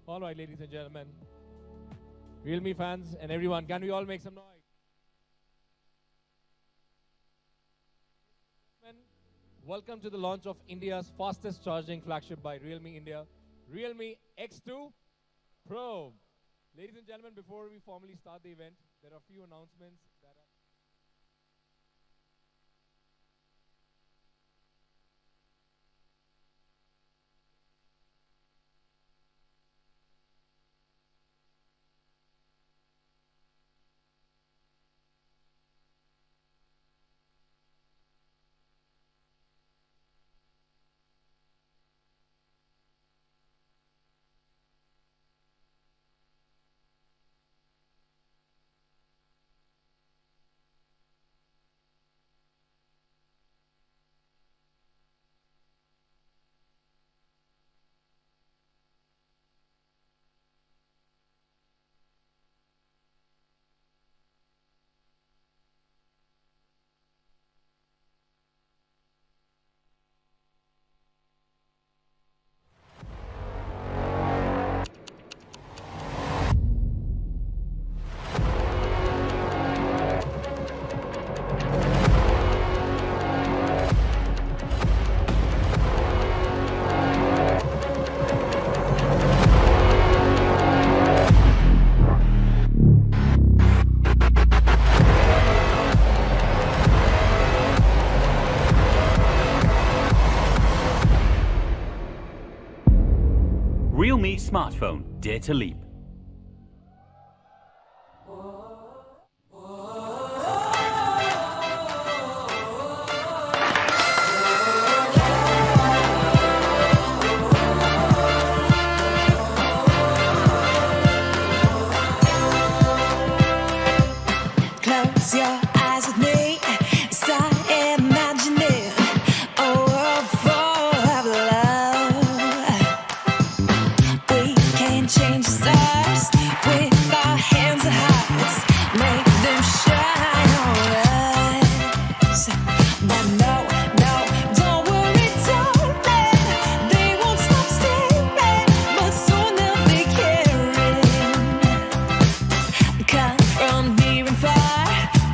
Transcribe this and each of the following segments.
All right, ladies and gentlemen, Realme fans and everyone, can we all make some noise? Welcome to the launch of India's fastest charging flagship by Realme India, Realme X2 Pro. Ladies and gentlemen, before we formally start the event, there are a few announcements that are Realme smartphone, dare to leap. Close your eyes with me, start imagining a world full of love. We can change the stars with our hands and hearts, make them shine on us. But no, no, don't worry, darling, they won't stop staring, but soon they'll be caring. Come from near and far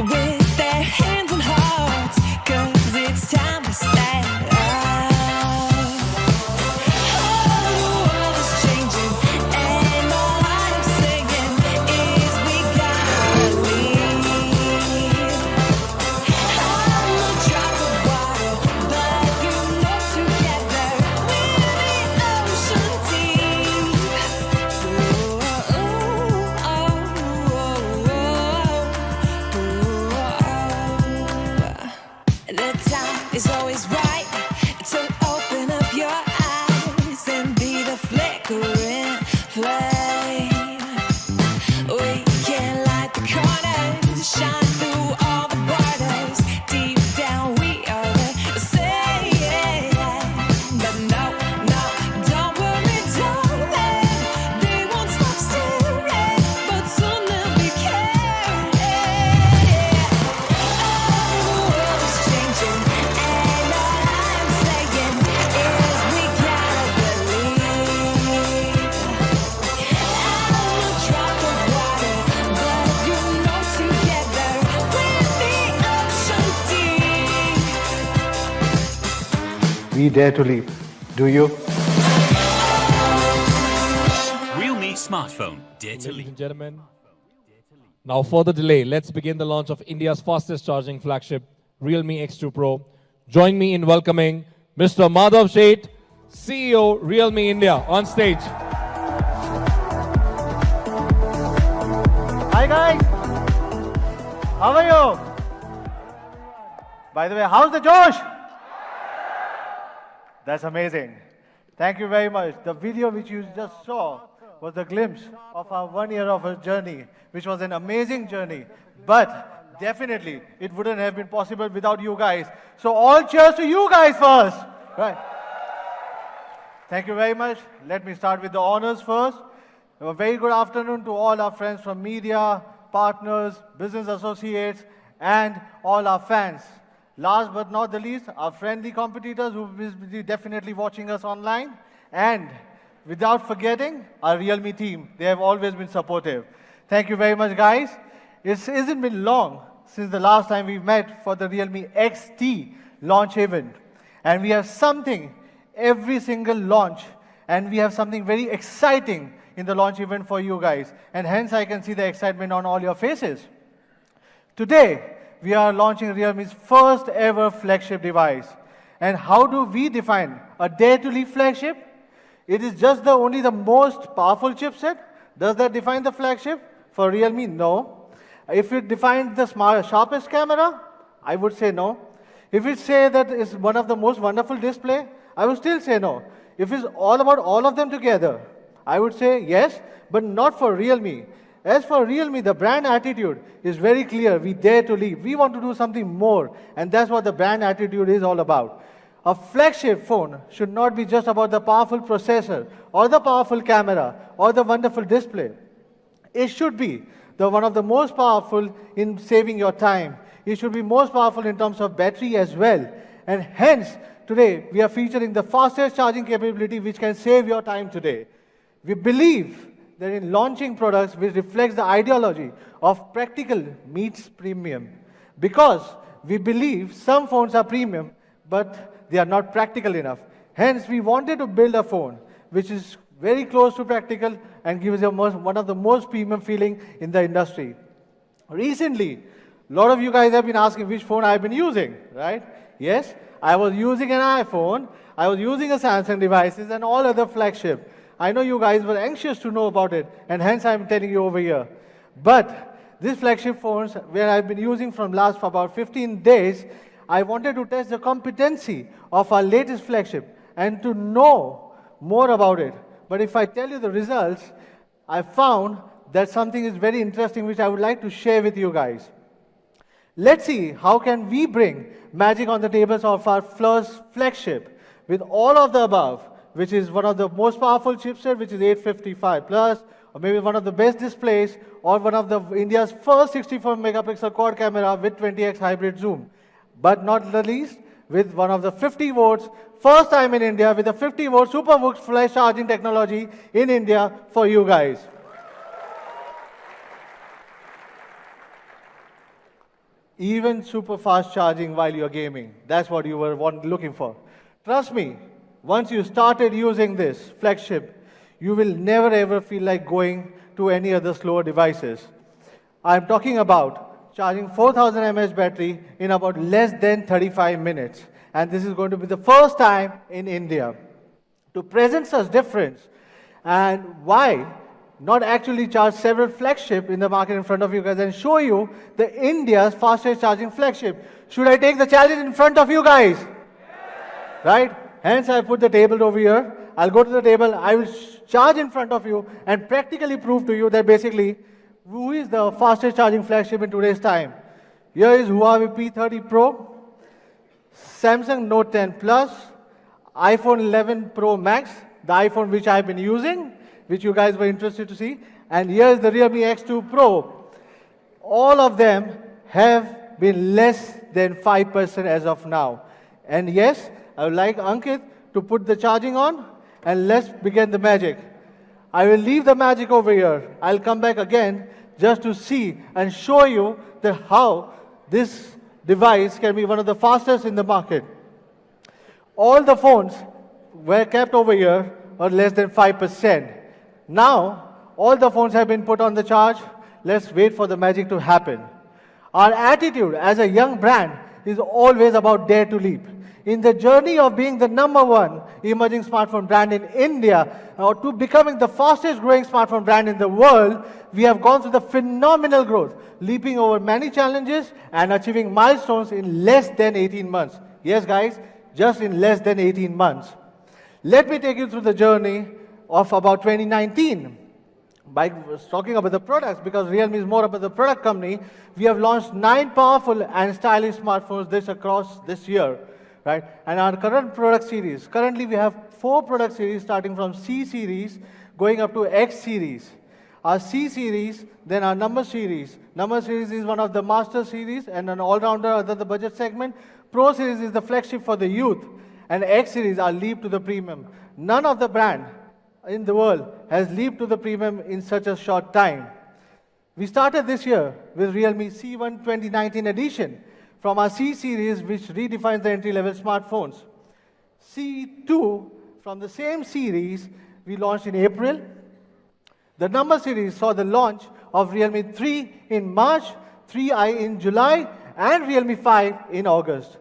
with their hands and hearts, 'cause it's time to stand up. Oh, the world is changing, and all I'm saying is we gotta leave. I'm a drop of water, but you know together we're the ocean deep. The time is always right to open up your eyes and be the flickering flame. We can light the corners, shine through all the borders. Deep down we are the same. But no, no, don't worry, darling, they won't stop staring, but soon they'll be caring. Oh, the world is changing, and all I'm saying is we gotta believe. I'm a drop of water, but you know together we're the ocean deep. We dare to leap. Do you? Realme smartphone, dare to Ladies leap. and gentlemen, now for the delay, let's begin the launch of India's fastest charging flagship, Realme X2 Pro. Join me in welcoming Mr. Madhav Sheth, CEO, Realme India, on stage. Hi guys. How are you? By the way, how's the Josh? That's amazing. Thank you very much. The video which you just saw was the glimpse of our 1 year of a journey, which was an amazing journey. But definitely, it wouldn't have been possible without you guys. So all cheers to you guys first. Right. Thank you very much. Let me start with the honors first. A very good afternoon to all our friends from media, partners, business associates, and all our fans. Last but not the least, our friendly competitors who will be definitely watching us online. And without forgetting our Realme team. They have always been supportive. Thank you very much, guys. It hasn't been long since the last time we met for the Realme XT launch event. And we have something every single launch, and we have something very exciting in the launch event for you guys. And hence I can see the excitement on all your faces. Today, we are launching Realme's first ever flagship device. And how do we define a dare to leap flagship? It is just only the most powerful chipset. Does that define the flagship? For Realme, no. If it defines the sharpest camera, I would say no. If it say that it's one of the most wonderful display, I would still say no. If it's all about all of them together, I would say yes, but not for Realme. As for Realme, the brand attitude is very clear. We dare to leap. We want to do something more, and that's what the brand attitude is all about. A flagship phone should not be just about the powerful processor or the powerful camera or the wonderful display. It should be one of the most powerful in saving your time. It should be most powerful in terms of battery as well. And hence, today, we are featuring the fastest charging capability which can save your time today. We believe that in launching products which reflects the ideology of practical meets premium. Because we believe some phones are premium, but they are not practical enough. Hence, we wanted to build a phone which is very close to practical and gives you one of the most premium feeling in the industry. Recently, a lot of you guys have been asking which phone I've been using, right? Yes, I was using an iPhone, I was using a Samsung devices and all other flagship. I know you guys were anxious to know about it, and hence I'm telling you over here. But these flagship phones, where I've been using from last for about 15 days, I wanted to test the competency of our latest flagship and to know more about it. But if I tell you the results, I found that something is very interesting which I would like to share with you guys. Let's see how can we bring magic on the tables of our first flagship with all of the above, which is one of the most powerful chipset, which is 855 plus, or maybe one of the best displays, or one of the India's first 64 megapixel quad camera with 20x hybrid zoom. But not the least, with one of the 50 volts, first time in India, with a 50 volt super flash charging technology in India for you guys. Even super fast charging while you're gaming. That's what you were looking for. Trust me, once you started using this flagship, you will never ever feel like going to any other slower devices. I'm talking about charging 4000 mAh battery in about less than 35 minutes. And this is going to be the first time in India. To present such difference, and why not actually charge several flagship in the market in front of you guys and show you the India's fastest charging flagship. Should I take the challenge in front of you guys? Yes. Right? Hence I put the table over here. I'll go to the table, I will charge in front of you and practically prove to you that basically who is the fastest charging flagship in today's time. Here is Huawei P30 Pro, Samsung Note 10 Plus, iPhone 11 Pro Max, the iPhone which I've been using, which you guys were interested to see, and here is the Realme X2 Pro. All of them have been less than 5% as of now. And yes, I would like Ankit to put the charging on, and let's begin the magic. I will leave the magic over here. I'll come back again just to see and show you that how this device can be one of the fastest in the market. All the phones were kept over here or less than 5%. Now, all the phones have been put on the charge. Let's wait for the magic to happen. Our attitude as a young brand is always about dare to leap. In the journey of being the #1 emerging smartphone brand in India, or to becoming the fastest growing smartphone brand in the world, we have gone through the phenomenal growth, leaping over many challenges and achieving milestones in less than 18 months. Yes, guys, just in less than 18 months. Let me take you through the journey of about 2019. By talking about the products, because Realme is more about the product company, we have launched 9 powerful and stylish smartphones across this year. Right? And our current product series, currently we have 4 product series starting from C series going up to X series. Our C series, then our number series. Number series is one of the master series and an all-rounder under the budget segment. Pro series is the flagship for the youth. And X series, our leap to the premium. None of the brand in the world has leaped to the premium in such a short time. We started this year with Realme C1 2019 edition from our C series, which redefines the entry-level smartphones. C2 from the same series we launched in April. The number series saw the launch of Realme 3 in March, 3i in July, and Realme 5 in August.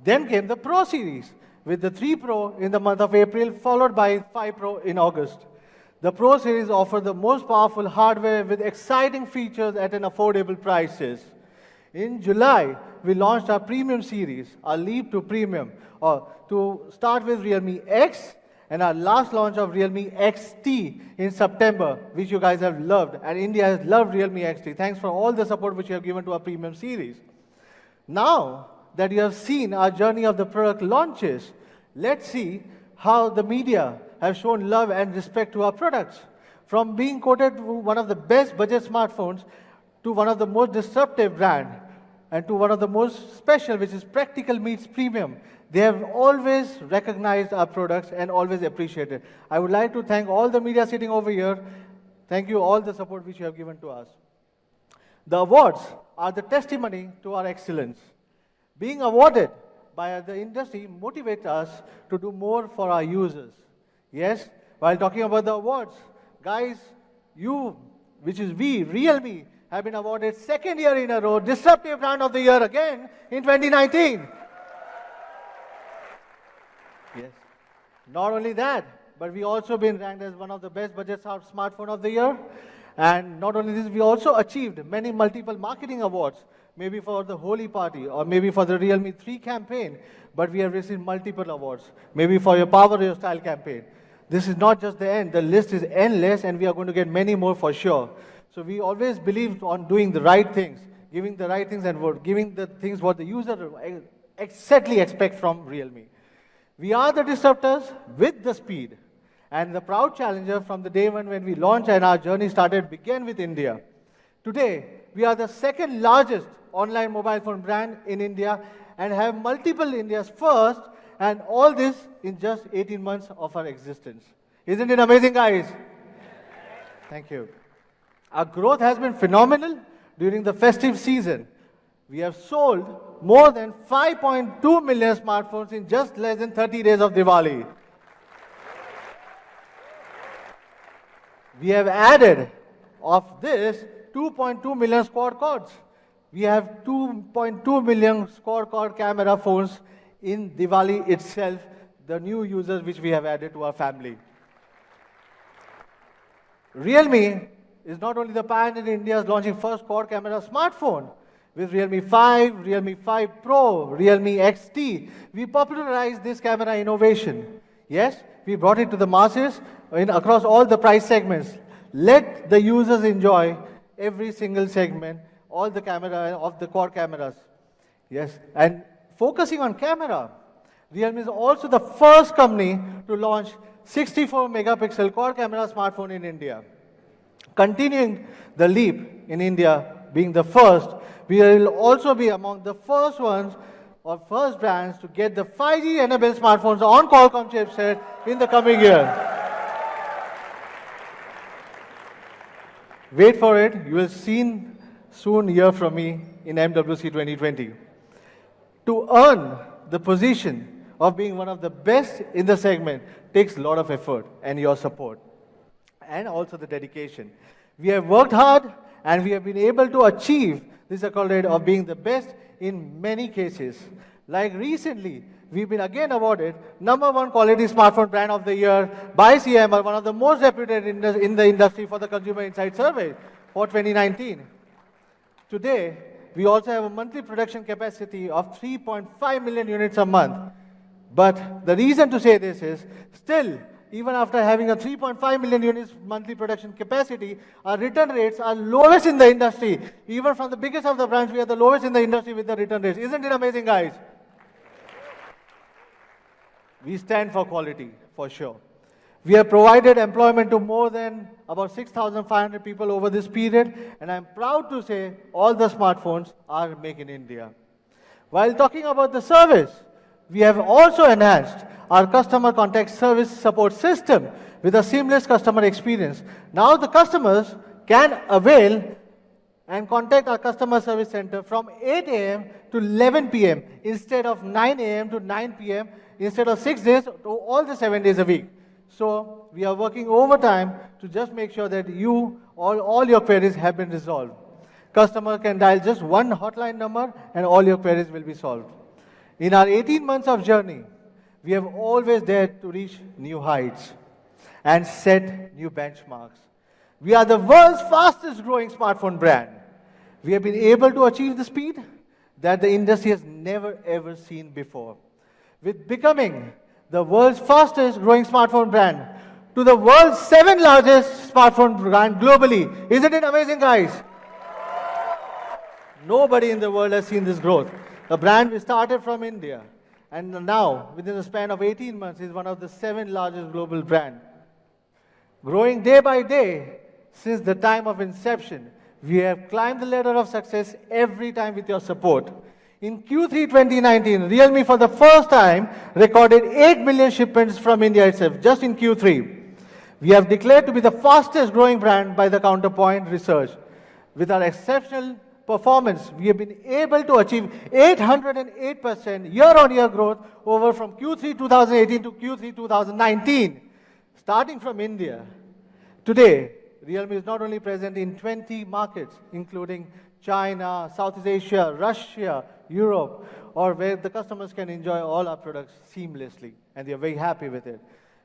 Then came the Pro series with the 3 Pro in the month of April, followed by 5 Pro in August. The Pro series offer the most powerful hardware with exciting features at an affordable prices. In July, we launched our premium series, our leap to premium, to start with Realme X, and our last launch of Realme XT in September, which you guys have loved, and India has loved Realme XT. Thanks for all the support which you have given to our premium series. Now that you have seen our journey of the product launches, let's see how the media have shown love and respect to our products. From being quoted one of the best budget smartphones to one of the most disruptive brand and to one of the most special, which is practical meets premium. They have always recognized our products and always appreciated. I would like to thank all the media sitting over here. Thank you all the support which you have given to us. The awards are the testimony to our excellence. Being awarded by the industry motivates us to do more for our users. Yes, while talking about the awards, guys, you, which is we, Realme, have been awarded second year in a row, Disruptive Brand of the Year again in 2019. Yes. Not only that, but we also been ranked as one of the best budget smartphone of the year. And not only this, we also achieved many multiple marketing awards, maybe for the Holi party or maybe for the Realme 3 campaign, but we have received multiple awards, maybe for your Power Your Style campaign. This is not just the end, the list is endless and we are going to get many more for sure. So we always believe on doing the right things, giving the right things and giving the things what the user exactly expect from Realme. We are the disruptors with the speed and the proud challenger from the day one when we launched and our journey started began with India. Today, we are the second largest online mobile phone brand in India and have multiple India's first, and all this in just 18 months of our existence. Isn't it amazing, guys? Thank you. Our growth has been phenomenal during the festive season. We have sold more than 5.2 million smartphones in just less than 30 days of Diwali. We have added of this 2.2 million squad cards. We have 2.2 million squad card camera phones in Diwali itself, the new users which we have added to our family. Realme is not only the pioneer in India's launching first quad camera smartphone. With Realme 5, Realme 5 Pro, Realme XT, we popularized this camera innovation. Yes, we brought it to the masses across all the price segments. Let the users enjoy every single segment, all the camera of the quad cameras. Yes, and focusing on camera, Realme is also the first company to launch 64 megapixel quad camera smartphone in India. Continuing the leap in India being the first, we will also be among the first ones or first brands to get the 5G enabled smartphones on Qualcomm chipset in the coming year. Wait for it, you will soon hear from me in MWC 2020. To earn the position of being one of the best in the segment takes a lot of effort and your support and also the dedication. We have worked hard and we have been able to achieve this accolade of being the best in many cases. Like recently, we've been again awarded #1 quality smartphone brand of the year by CMR, one of the most reputed in the industry for the Consumer Insight Survey for 2019. Today, we also have a monthly production capacity of 3.5 million units a month. But the reason to say this is, still, even after having a 3.5 million units monthly production capacity, our return rates are lowest in the industry. Even from the biggest of the brands, we are the lowest in the industry with the return rates. Isn't it amazing, guys? We stand for quality, for sure. We have provided employment to more than about 6,500 people over this period, and I'm proud to say all the smartphones are made in India. While talking about the service, we have also enhanced our customer contact service support system with a seamless customer experience. Now the customers can avail and contact our customer service center from 8 a.m. to 11 p.m. instead of 9 a.m. to 9 p.m. instead of 6 days to all the 7 days a week. So we are working overtime to just make sure that all your queries have been resolved. Customer can dial just one hotline number and all your queries will be solved. In our 18 months of journey, we have always dared to reach new heights and set new benchmarks. We are the world's fastest growing smartphone brand. We have been able to achieve the speed that the industry has never ever seen before. With becoming the world's fastest growing smartphone brand to the world's 7th largest smartphone brand globally. Isn't it amazing, guys? Nobody in the world has seen this growth. The brand we started from India and now within a span of 18 months is one of the 7th largest global brand. Growing day by day since the time of inception, we have climbed the ladder of success every time with your support. In Q3 2019, Realme for the first time recorded 8 million shipments from India itself, just in Q3. We have declared to be the fastest growing brand by the Counterpoint research. With our exceptional performance, we have been able to achieve 808% year-on-year growth over from Q3 2018 to Q3 2019. Starting from India, today, Realme is not only present in 20 markets, including China, Southeast Asia, Russia, Europe, or where the customers can enjoy all our products seamlessly, and they are very happy with it.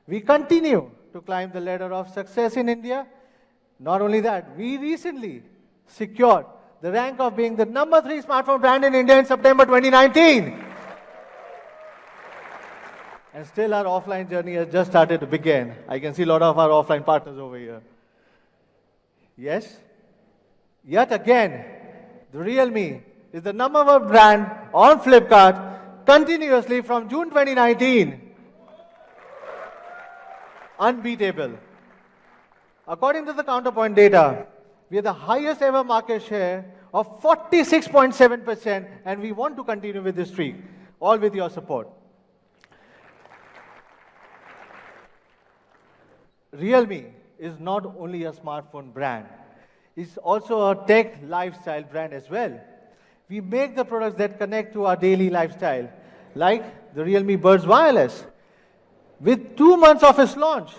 We continue to climb the ladder of success in India. Not only that, we recently secured the rank of being the number 3 smartphone brand in India in September 2019. And still our offline journey has just started to begin. I can see a lot of our offline partners over here. Yes? Yet again, the Realme is the number 1 brand on Flipkart continuously from June 2019. Unbeatable. According to the Counterpoint data, we have the highest ever market share of 46.7%, and we want to continue with this streak, all with your support. Realme is not only a smartphone brand, it's also a tech lifestyle brand as well. We make the products that connect to our daily lifestyle, like the Realme Buds Wireless. With 2 months of its launch,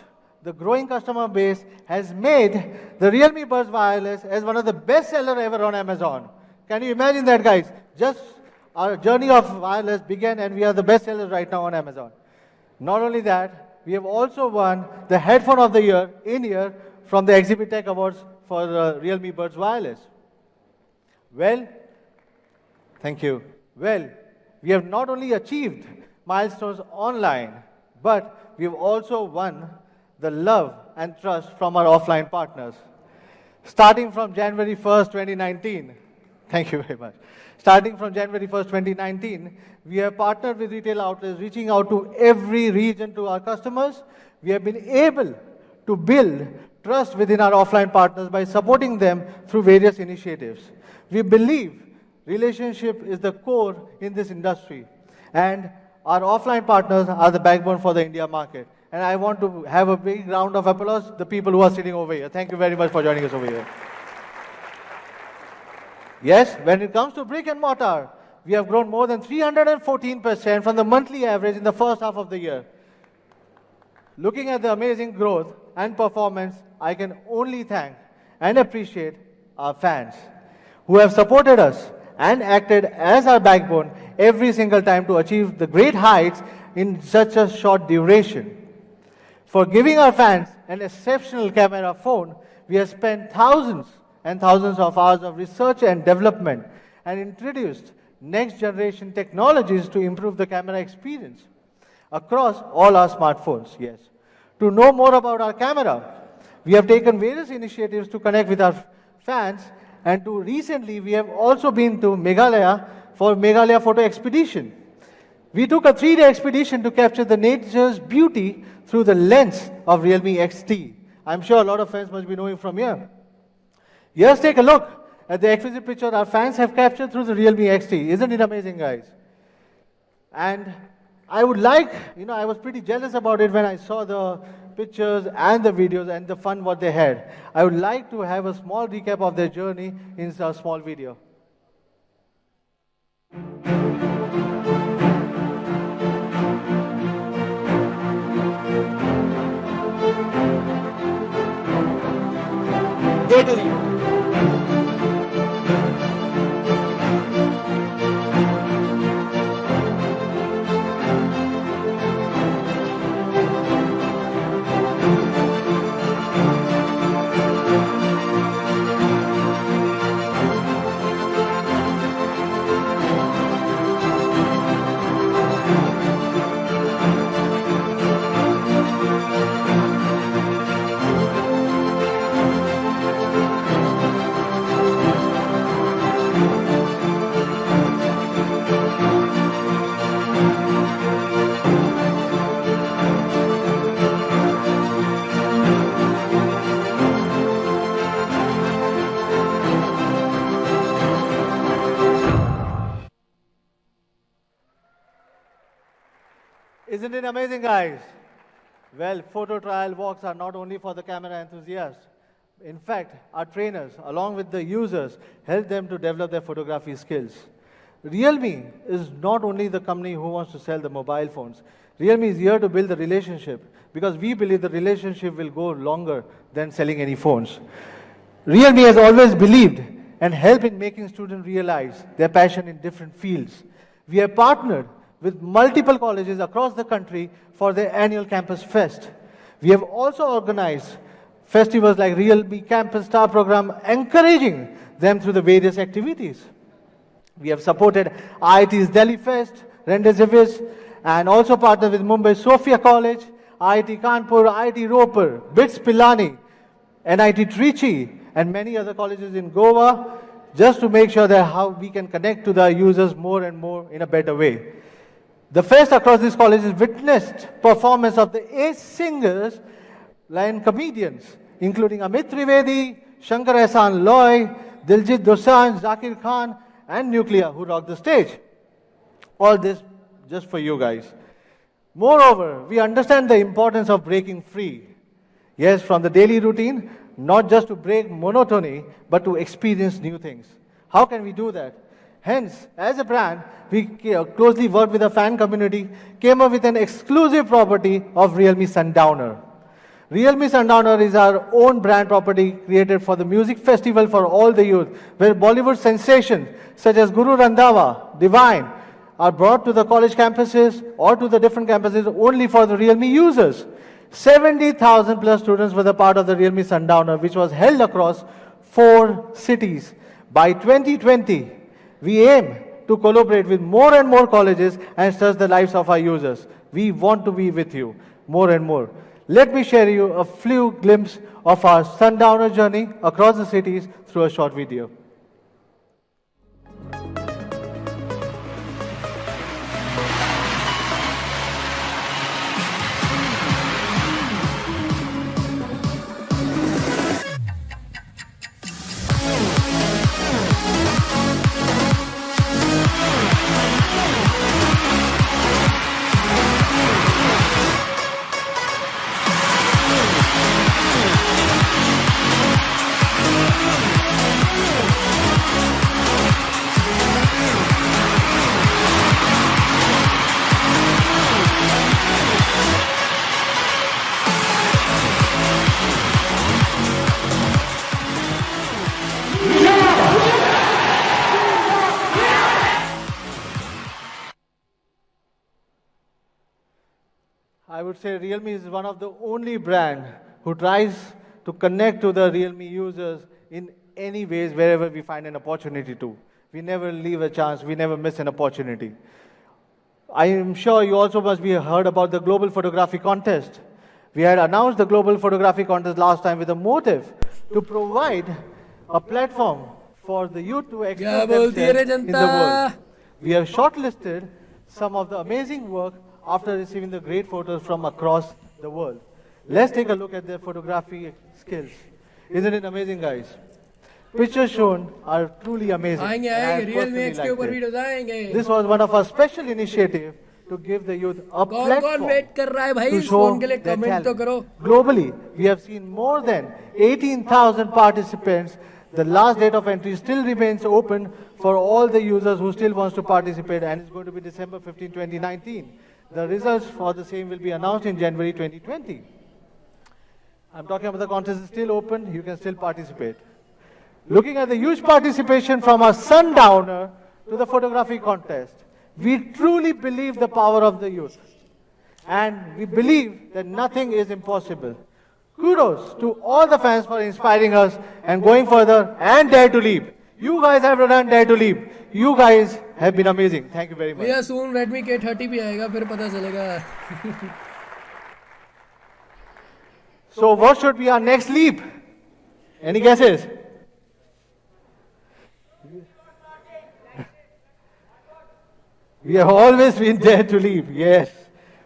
the growing customer base has made the Realme Buds Wireless as one of the best sellers ever on Amazon. Can you imagine that, guys? Just our journey of wireless began and we are the best sellers right now on Amazon. Not only that, we have also won the Headphone of the Year in-ear from the Exhibit Tech Awards for the Realme Buds Wireless. Well, thank you. Well, we have not only achieved milestones online, but we have also won the love and trust from our offline partners. Starting from January 1st, 2019, thank you very much. Starting from January 1st, 2019, we have partnered with retail outlets, reaching out to every region to our customers. We have been able to build trust within our offline partners by supporting them through various initiatives. We believe relationship is the core in this industry, and our offline partners are the backbone for the India market. And I want to have a big round of applause to the people who are sitting over here. Thank you very much for joining us over here. Yes, when it comes to brick and mortar, we have grown more than 314% from the monthly average in the first half of the year. Looking at the amazing growth and performance, I can only thank and appreciate our fans who have supported us and acted as our backbone every single time to achieve the great heights in such a short duration. For giving our fans an exceptional camera phone, we have spent thousands and thousands of hours of research and development and introduced next generation technologies to improve the camera experience across all our smartphones. Yes. To know more about our camera, we have taken various initiatives to connect with our fans, and to recently we have also been to Meghalaya for Meghalaya Photo Expedition. We took a 3-day expedition to capture the nature's beauty through the lens of Realme XT. I'm sure a lot of fans must be knowing from here. Just take a look at the exquisite picture our fans have captured through the Realme XT. Isn't it amazing, guys? And I would like, I was pretty jealous about it when I saw the pictures and the videos and the fun what they had. I would like to have a small recap of their journey in a small video. Isn't it amazing, guys? Well, photo trial walks are not only for the camera enthusiasts. In fact, our trainers, along with the users, help them to develop their photography skills. Realme is not only the company who wants to sell the mobile phones. Realme is here to build the relationship because we believe the relationship will go longer than selling any phones. Realme has always believed and helped in making students realize their passion in different fields. We have partnered with multiple colleges across the country for their annual campus fest. We have also organized festivals like Realme Campus Star Program, encouraging them through the various activities. We have supported IIT's Delhi Fest, Rendezvous, and also partnered with Mumbai Sophia College, IIT Kanpur, IIT Ropar, BITS Pilani, NIT Trichy, and many other colleges in Goa, just to make sure that how we can connect to the users more and more in a better way. The fest across these colleges witnessed performance of the 8 singers and comedians, including Amit Trivedi, Shankar Ehsan Loy, Diljit Dosanjh, Zakir Khan, and Nuclear, who rocked the stage. All this just for you guys. Moreover, we understand the importance of breaking free. Yes, from the daily routine, not just to break monotony, but to experience new things. How can we do that? Hence, as a brand, we closely worked with the fan community, came up with an exclusive property of Realme Sundowner. Realme Sundowner is our own brand property created for the music festival for all the youth, where Bollywood sensations such as Guru Randhawa, Divine, are brought to the college campuses or to the different campuses only for the Realme users. 70,000 plus students were the part of the Realme Sundowner, which was held across 4 cities. By 2020, we aim to collaborate with more and more colleges and touch the lives of our users. We want to be with you more and more. Let me share you a few glimpses of our Sundowner journey across the cities through a short video. I would say Realme is one of the only brand who tries to connect to the Realme users in any ways wherever we find an opportunity to. We never leave a chance, we never miss an opportunity. I am sure you also must be heard about the Global Photography Contest. We had announced the Global Photography Contest last time with a motive to provide a platform for the youth to express themselves in the world. We have shortlisted some of the amazing work after receiving the great photos from across the world. Let's take a look at their photography skills. Isn't it amazing, guys? Pictures shown are truly amazing. आएंगे and I आएंगे real personally में के liked ऊपर it. Videos आएंगे This was one of our special initiatives to give the youth a कौन platform wait कर रहा है भाई to इस show फोन के लिए? their कमेंट तो talent. करो. Globally, we have seen more than 18,000 participants. The last date of entry still remains open for all the users who still wants to participate, and it's going to be December 15, 2019. The results for the same will be announced in January 2020. I'm talking about the contest is still open, you can still participate. Looking at the huge participation from our sundowner to the photography contest, we truly believe the power of the youth. And we believe that nothing is impossible. Kudos to all the fans for inspiring us and going further and Dare to Leap. You guys have done Dare to Leap. You guys have been amazing. Thank you very much. भैया soon Redmi K30 भी आएगा, फिर पता चलेगा. So what should be our next leap? Any guesses? We have always been there to leap, yes.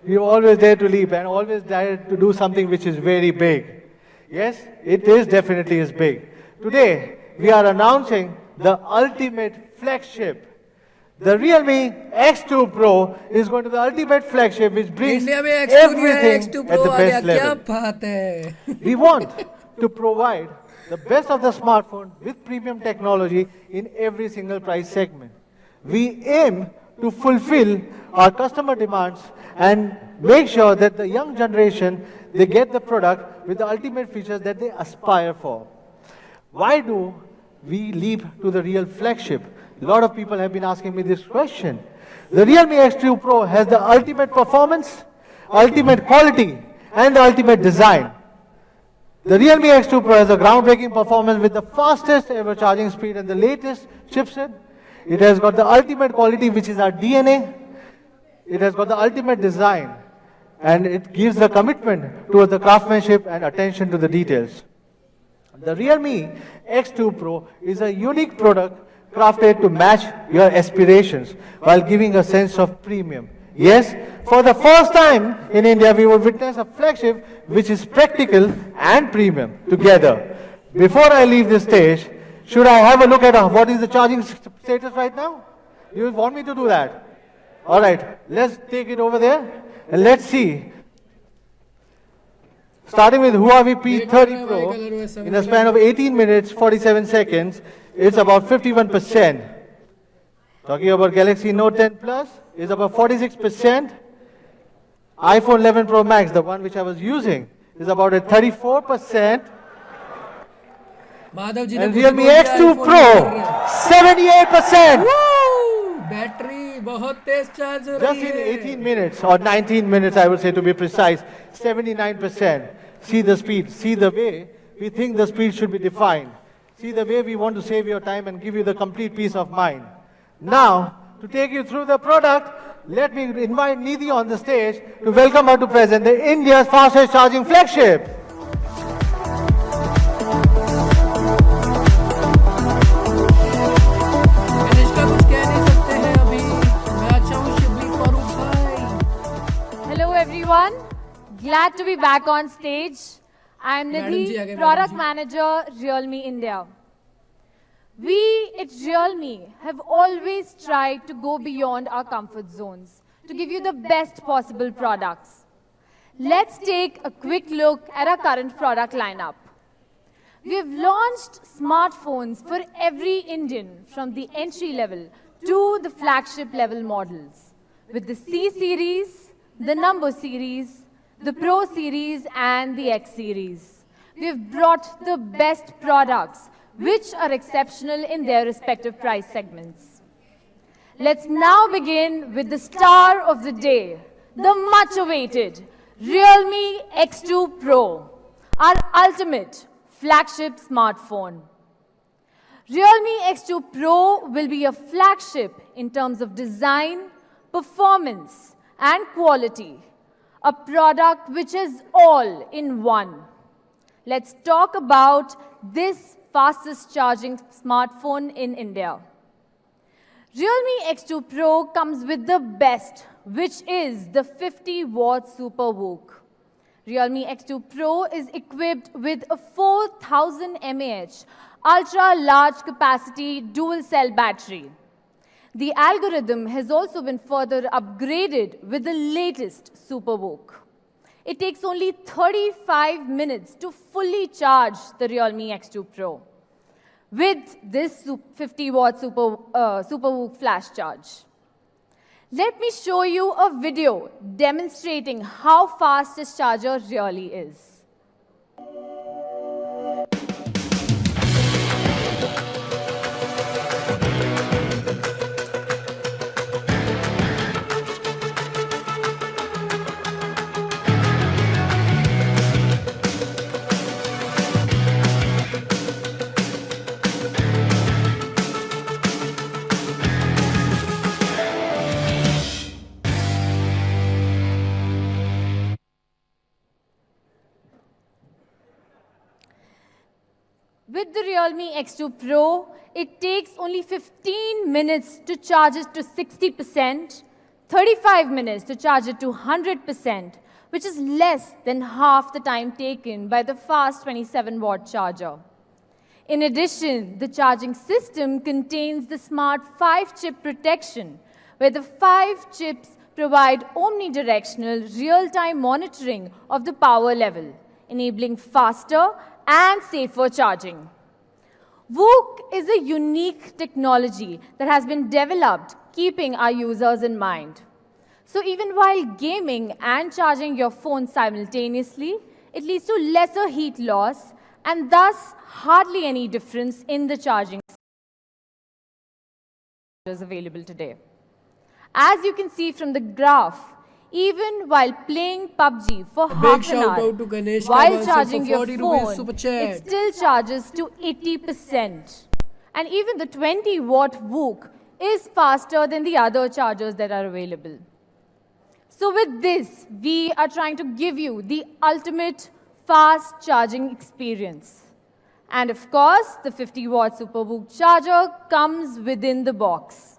We have always dared to leap and always dared to do something which is very big. Yes, it is definitely is big. Today, we are announcing the ultimate flagship. The Realme X2 Pro is going to be the ultimate flagship which brings India में everything X2 at Pro the आ गया, best क्या level. बात है. We want to provide the best of the smartphone with premium technology in every single price segment. We aim to fulfill our customer demands and make sure that the young generation, they get the product with the ultimate features that they aspire for. Why do we leap to the real flagship? A lot of people have been asking me this question. The Realme X2 Pro has the ultimate performance, ultimate quality, and the ultimate design. The Realme X2 Pro has a groundbreaking performance with the fastest ever charging speed and the latest chipset. It has got the ultimate quality, which is our DNA. It has got the ultimate design, and it gives the commitment towards the craftsmanship and attention to the details. The Realme X2 Pro is a unique product crafted to match your aspirations while giving a sense of premium. Yes, for the first time in India, we will witness a flagship which is practical and premium together. Before I leave this stage, should I have a look at what is the charging status right now? You want me to do that? All right, let's take it over there and let's see. Starting with Huawei P30 Pro, in a span of 18 minutes, 47 seconds, it's about 51%. Talking about Galaxy Note 10 Plus, is about 46%. iPhone 11 Pro Max, the one which I was using, is about at 34%. Madhav ji ने And खुद Realme बोल दिया X2 iPhone Pro, use कर रहे हैं. 78%. Battery बहुत तेज charge हो Just रही in है. 18 minutes or 19 minutes, I would say to be precise, 79%. See the speed, see the way we think the speed should be defined. See the way we want to save your time and give you the complete peace of mind. Now, to take you through the product, let me invite Nidhi on the stage to welcome her to present the India's fastest charging flagship. Kanishka कुछ कह नहीं सकते हैं अभी. मैं अच्छा हूँ शिबली फारूक भाई. Hello everyone, glad to be back on stage. I'm Madam ji, Nidhi, आगे Product Madam Manager, Realme India. We at Realme have always tried to go beyond our comfort zones to give you the best possible products. Let's take a quick look at our current product lineup. We have launched smartphones for every Indian from the entry level to the flagship level models with the C series, the number series, the Pro series and the X series. We have brought the best products which are exceptional in their respective price segments. Let's now begin with the star of the day, the much awaited Realme X2 Pro, our ultimate flagship smartphone. Realme X2 Pro will be a flagship in terms of design, performance, and quality. A product which is all in one. Let's talk about this fastest charging smartphone in India. Realme X2 Pro comes with the best, which is the 50-watt Super VOOC. Realme X2 Pro is equipped with a 4000 mAh ultra-large capacity dual-cell battery. The algorithm has also been further upgraded with the latest SuperVOOC. It takes only 35 minutes to fully charge the Realme X2 Pro with this 50-watt SuperVOOC flash charge. Let me show you a video demonstrating how fast this charger really is. With the Realme X2 Pro, it takes only 15 minutes to charge it to 60%, 35 minutes to charge it to 100%, which is less than half the time taken by the fast 27-watt charger. In addition, the charging system contains the smart 5-chip protection, where the 5 chips provide omnidirectional real-time monitoring of the power level, enabling faster and safer charging. VOOC is a unique technology that has been developed keeping our users in mind. So even while gaming and charging your phone simultaneously, it leads to lesser heat loss and thus hardly any difference in the charging available today. As you can see from the graph, even while playing PUBG for half an shout hour, out to Ganesh while Kavan, sir, charging for your 40 rupees phone, super chat. it still charges to 80%. And even the 20-watt VOOC is faster than the other chargers that are available. So with this, we are trying to give you the ultimate fast charging experience. And of course, the 50-watt SuperVOOC charger comes within the box.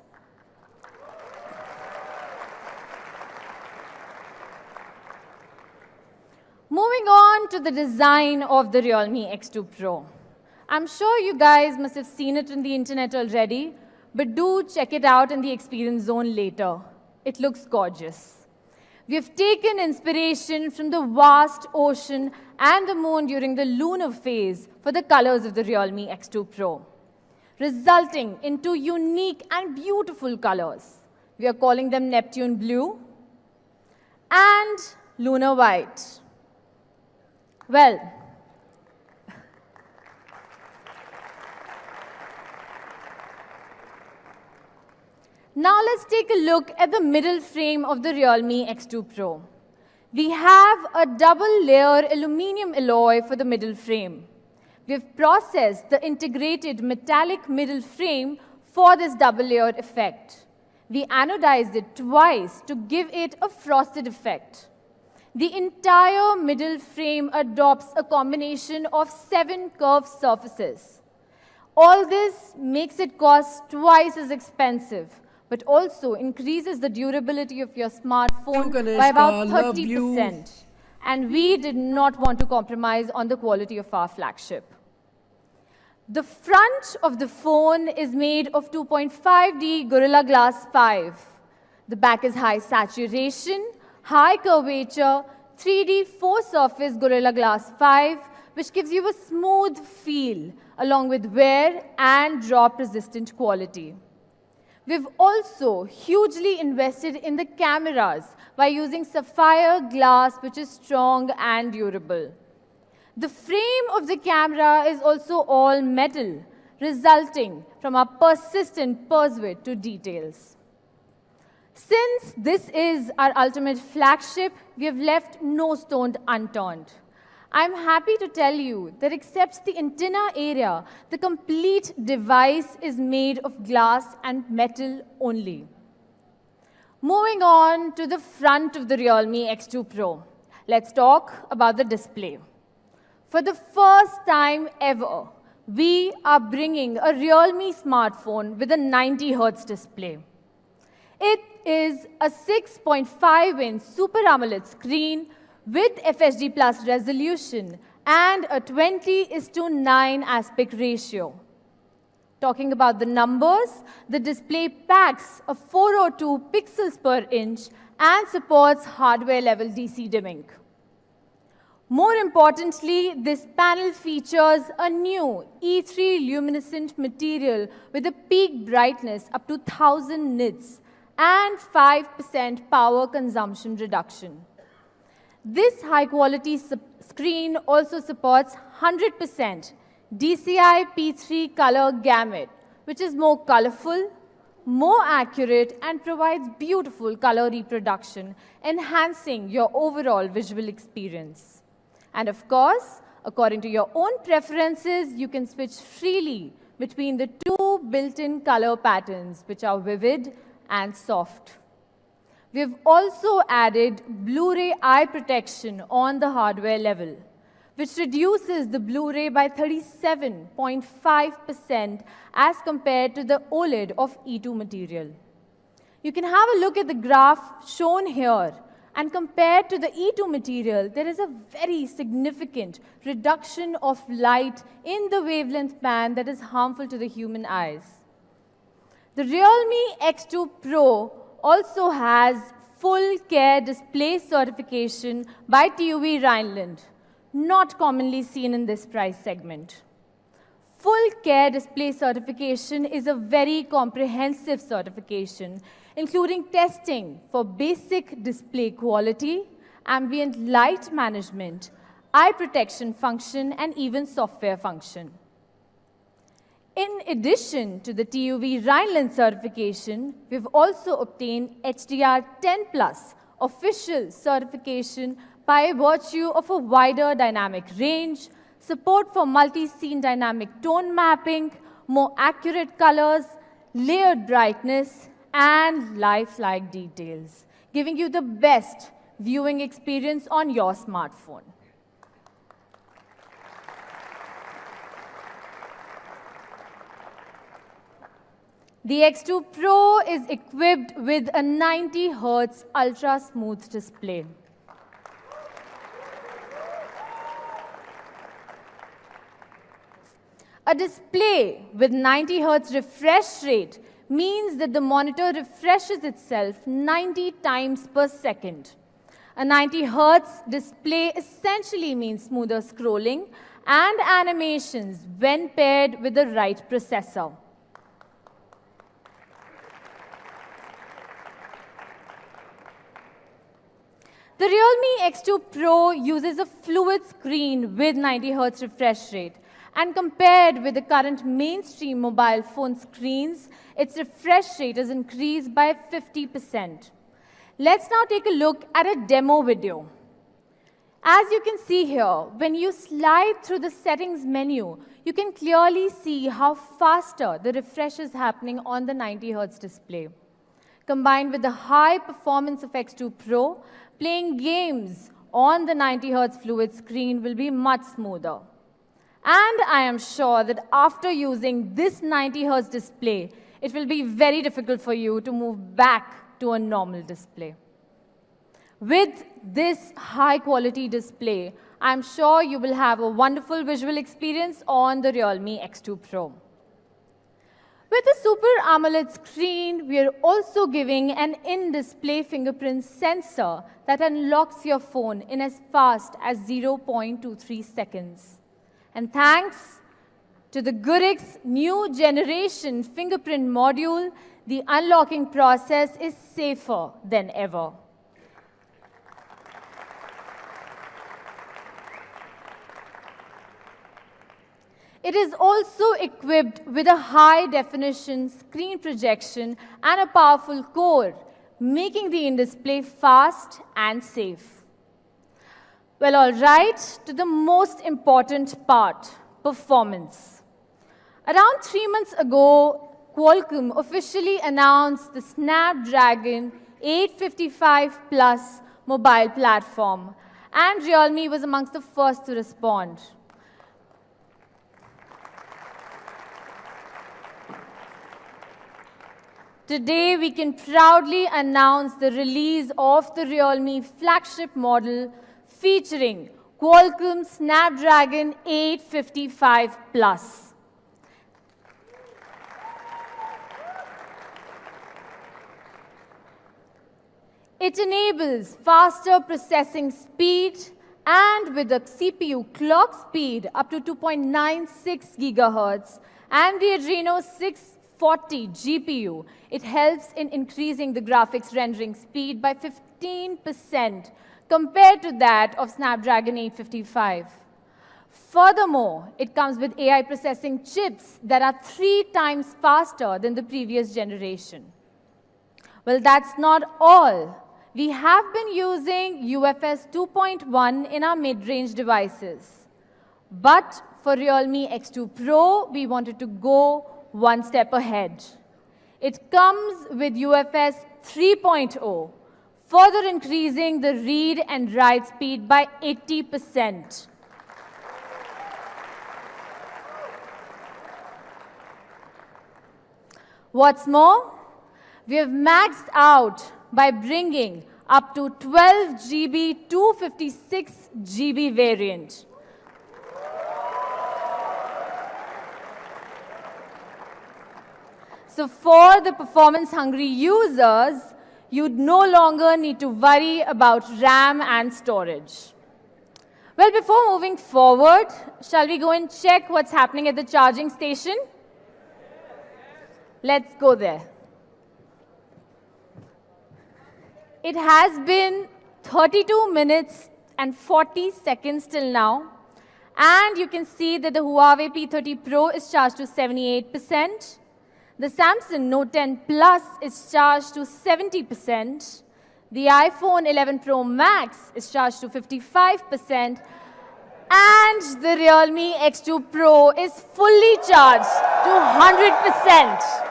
Moving on to the design of the Realme X2 Pro. I'm sure you guys must have seen it on the internet already, but do check it out in the experience zone later. It looks gorgeous. We have taken inspiration from the vast ocean and the moon during the lunar phase for the colors of the Realme X2 Pro, resulting in two unique and beautiful colors. We are calling them Neptune Blue and Lunar White. Well, now let's take a look at the middle frame of the Realme X2 Pro. We have a double-layer aluminum alloy for the middle frame. We have processed the integrated metallic middle frame for this double-layered effect. We anodized it twice to give it a frosted effect. The entire middle frame adopts a combination of 7 curved surfaces. All this makes it cost twice as expensive, but also increases the durability of your smartphone by about 30%. And we did not want to compromise on the quality of our flagship. The front of the phone is made of 2.5D Gorilla Glass 5. The back is high saturation, high curvature, 3D 4-surface Gorilla Glass 5, which gives you a smooth feel, along with wear and drop-resistant quality. We've also hugely invested in the cameras by using sapphire glass, which is strong and durable. The frame of the camera is also all metal, resulting from our persistent pursuit to details. Since this is our ultimate flagship, we have left no stone unturned. I'm happy to tell you that except the antenna area, the complete device is made of glass and metal only. Moving on to the front of the Realme X2 Pro, let's talk about the display. For the first time ever, we are bringing a Realme smartphone with a 90 Hz display. It is a 6.5-inch Super AMOLED screen with FHD Plus resolution and a 20:9 aspect ratio. Talking about the numbers, the display packs a 402 pixels per inch and supports hardware-level DC dimming. More importantly, this panel features a new E3 luminescent material with a peak brightness up to 1000 nits and 5% power consumption reduction. This high-quality screen also supports 100% DCI P3 color gamut, which is more colorful, more accurate, and provides beautiful color reproduction, enhancing your overall visual experience. And of course, according to your own preferences, you can switch freely between the two built-in color patterns, which are vivid and soft. We have also added Blu-ray eye protection on the hardware level, which reduces the Blu-ray by 37.5% as compared to the OLED of E2 material. You can have a look at the graph shown here, and compared to the E2 material, there is a very significant reduction of light in the wavelength band that is harmful to the human eyes. The Realme X2 Pro also has full care display certification by TÜV Rheinland, not commonly seen in this price segment. Full care display certification is a very comprehensive certification, including testing for basic display quality, ambient light management, eye protection function, and even software function. In addition to the TÜV Rheinland certification, we've also obtained HDR 10+ official certification by virtue of a wider dynamic range, support for multi-scene dynamic tone mapping, more accurate colors, layered brightness, and lifelike details, giving you the best viewing experience on your smartphone. The X2 Pro is equipped with a 90 Hz ultra-smooth display. A display with 90 Hz refresh rate means that the monitor refreshes itself 90 times per second. A 90 Hz display essentially means smoother scrolling and animations when paired with the right processor. The Realme X2 Pro uses a fluid screen with 90 Hz refresh rate, and compared with the current mainstream mobile phone screens, its refresh rate is increased by 50%. Let's now take a look at a demo video. As you can see here, when you slide through the settings menu, you can clearly see how faster the refresh is happening on the 90 Hz display. Combined with the high performance of X2 Pro, playing games on the 90 Hz fluid screen will be much smoother. And I am sure that after using this 90 Hz display, it will be very difficult for you to move back to a normal display. With this high-quality display, I'm sure you will have a wonderful visual experience on the Realme X2 Pro. With the Super AMOLED screen, we are also giving an in-display fingerprint sensor that unlocks your phone in as fast as 0.23 seconds. And thanks to the Gurik's new generation fingerprint module, the unlocking process is safer than ever. It is also equipped with a high-definition screen projection and a powerful core, making the in-display fast and safe. Well, all right, to the most important part, performance. Around 3 months ago, Qualcomm officially announced the Snapdragon 855 Plus mobile platform, and Realme was amongst the first to respond. Today, we can proudly announce the release of the Realme flagship model featuring Qualcomm Snapdragon 855 Plus. It enables faster processing speed and with a CPU clock speed up to 2.96 gigahertz and the Adreno 640 GPU, it helps in increasing the graphics rendering speed by 15% compared to that of Snapdragon 855. Furthermore, it comes with AI processing chips that are 3 times faster than the previous generation. Well, that's not all. We have been using UFS 2.1 in our mid-range devices. But for Realme X2 Pro, we wanted to go one step ahead. It comes with UFS 3.0, further increasing the read and write speed by 80%. What's more, we have maxed out by bringing up to 12 GB 256 GB variant. So for the performance-hungry users, you'd no longer need to worry about RAM and storage. Well, before moving forward, shall we go and check what's happening at the charging station? Let's go there. It has been 32 minutes and 40 seconds till now, and you can see that the Huawei P30 Pro is charged to 78%. The Samsung Note 10 Plus is charged to 70%. The iPhone 11 Pro Max is charged to 55%. And the Realme X2 Pro is fully charged to 100%.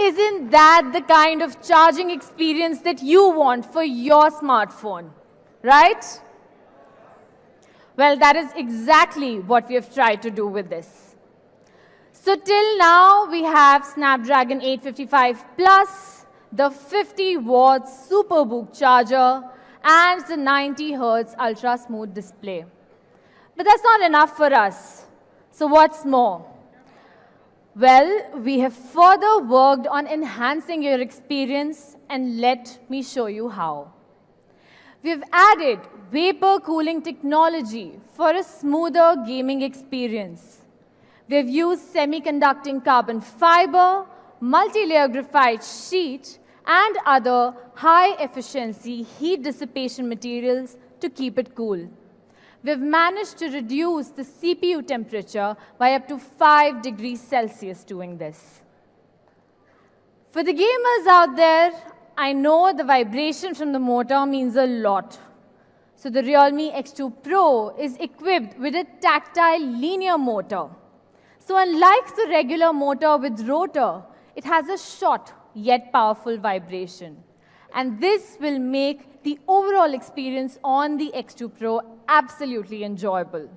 Isn't that the kind of charging experience that you want for your smartphone, right? Well, that is exactly what we have tried to do with this. So till now, we have Snapdragon 855 Plus, the 50-watt SuperBook charger, and the 90 Hz ultra-smooth display. But that's not enough for us. So what's more? Well, we have further worked on enhancing your experience, and let me show you how. We've added vapor cooling technology for a smoother gaming experience. We've used semiconducting carbon fiber, multi-layer graphite sheet, and other high-efficiency heat dissipation materials to keep it cool. We've managed to reduce the CPU temperature by up to 5 degrees Celsius doing this. For the gamers out there, I know the vibration from the motor means a lot. So the Realme X2 Pro is equipped with a tactile linear motor. So unlike the regular motor with rotor, it has a short yet powerful vibration. And this will make the overall experience on the X2 Pro absolutely enjoyable.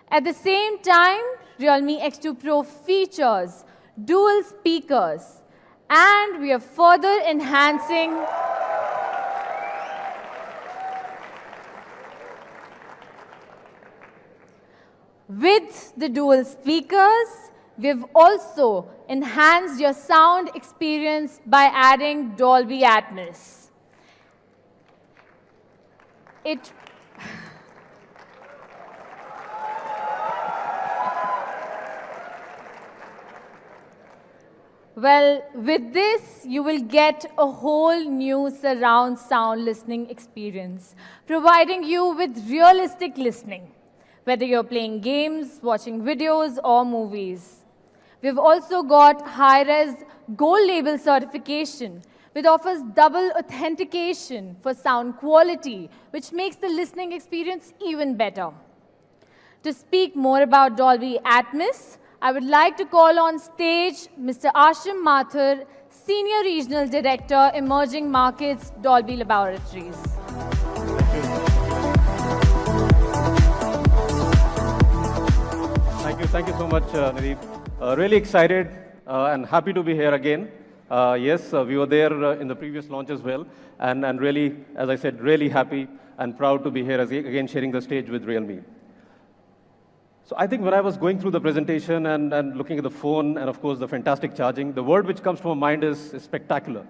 At the same time, Realme X2 Pro features dual speakers, and we are further enhancing with the dual speakers. We've also enhanced your sound experience by adding Dolby Atmos. Well, with this, you will get a whole new surround sound listening experience, providing you with realistic listening, whether you're playing games, watching videos, or movies. We've also got high-res gold label certification, which offers double authentication for sound quality, which makes the listening experience even better. To speak more about Dolby Atmos, I would like to call on stage Mr. Ashim Mathur, Senior Regional Director, Emerging Markets, Dolby Laboratories. Thank you so much, Nadeep. Really excited and happy to be here again. Yes, we were there in the previous launch as well, and really, as I said, really happy and proud to be here again sharing the stage with Realme. So I think when I was going through the presentation and looking at the phone and of course the fantastic charging, the word which comes to my mind is spectacular.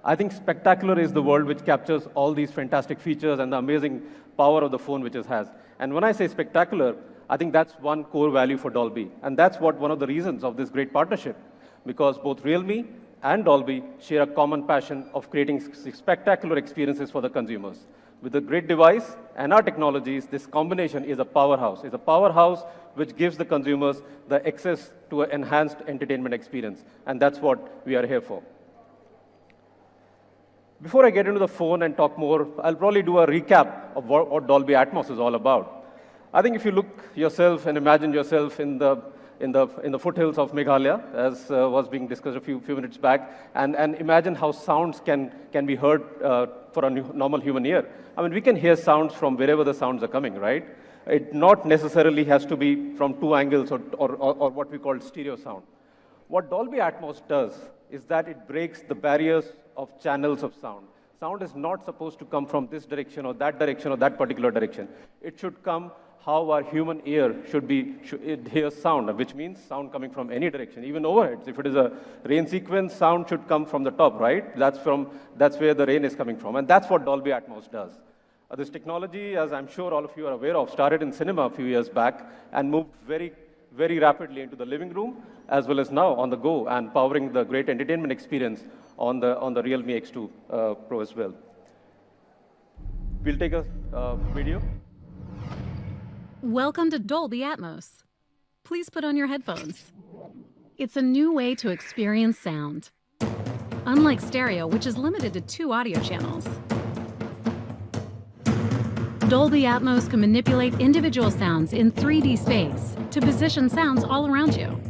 I think spectacular is the word which captures all these fantastic features and the amazing power of the phone which it has. And when I say spectacular, I think that's one core value for Dolby. And that's what one of the reasons of this great partnership, because both Realme and Dolby share a common passion of creating spectacular experiences for the consumers. With a great device and our technologies, this combination is a powerhouse. It's a powerhouse which gives the consumers the access to an enhanced entertainment experience. And that's what we are here for. Before I get into the phone and talk more, I'll probably do a recap of what Dolby Atmos is all about. I think if you look yourself and imagine yourself in the foothills of Meghalaya, as was being discussed a few minutes back, and imagine how sounds can be heard for a normal human ear. I mean, we can hear sounds from wherever the sounds are coming, right? It not necessarily has to be from two angles or what we call stereo sound. What Dolby Atmos does is that it breaks the barriers of channels of sound. Sound is not supposed to come from this direction or that particular direction. It should come how our human ear should hear sound, which means sound coming from any direction, even overheads. If it is a rain sequence, sound should come from the top, right? That's where the rain is coming from, and that's what Dolby Atmos does. This technology, as I'm sure all of you are aware of, started in cinema a few years back and moved very, very rapidly into the living room, as well as now on the go, and powering the great entertainment experience on the Realme X2 Pro as well. We'll take a video. Welcome to Dolby Atmos. Please put on your headphones. It's a new way to experience sound. Unlike stereo, which is limited to 2 audio channels, Dolby Atmos can manipulate individual sounds in 3D space to position sounds all around you.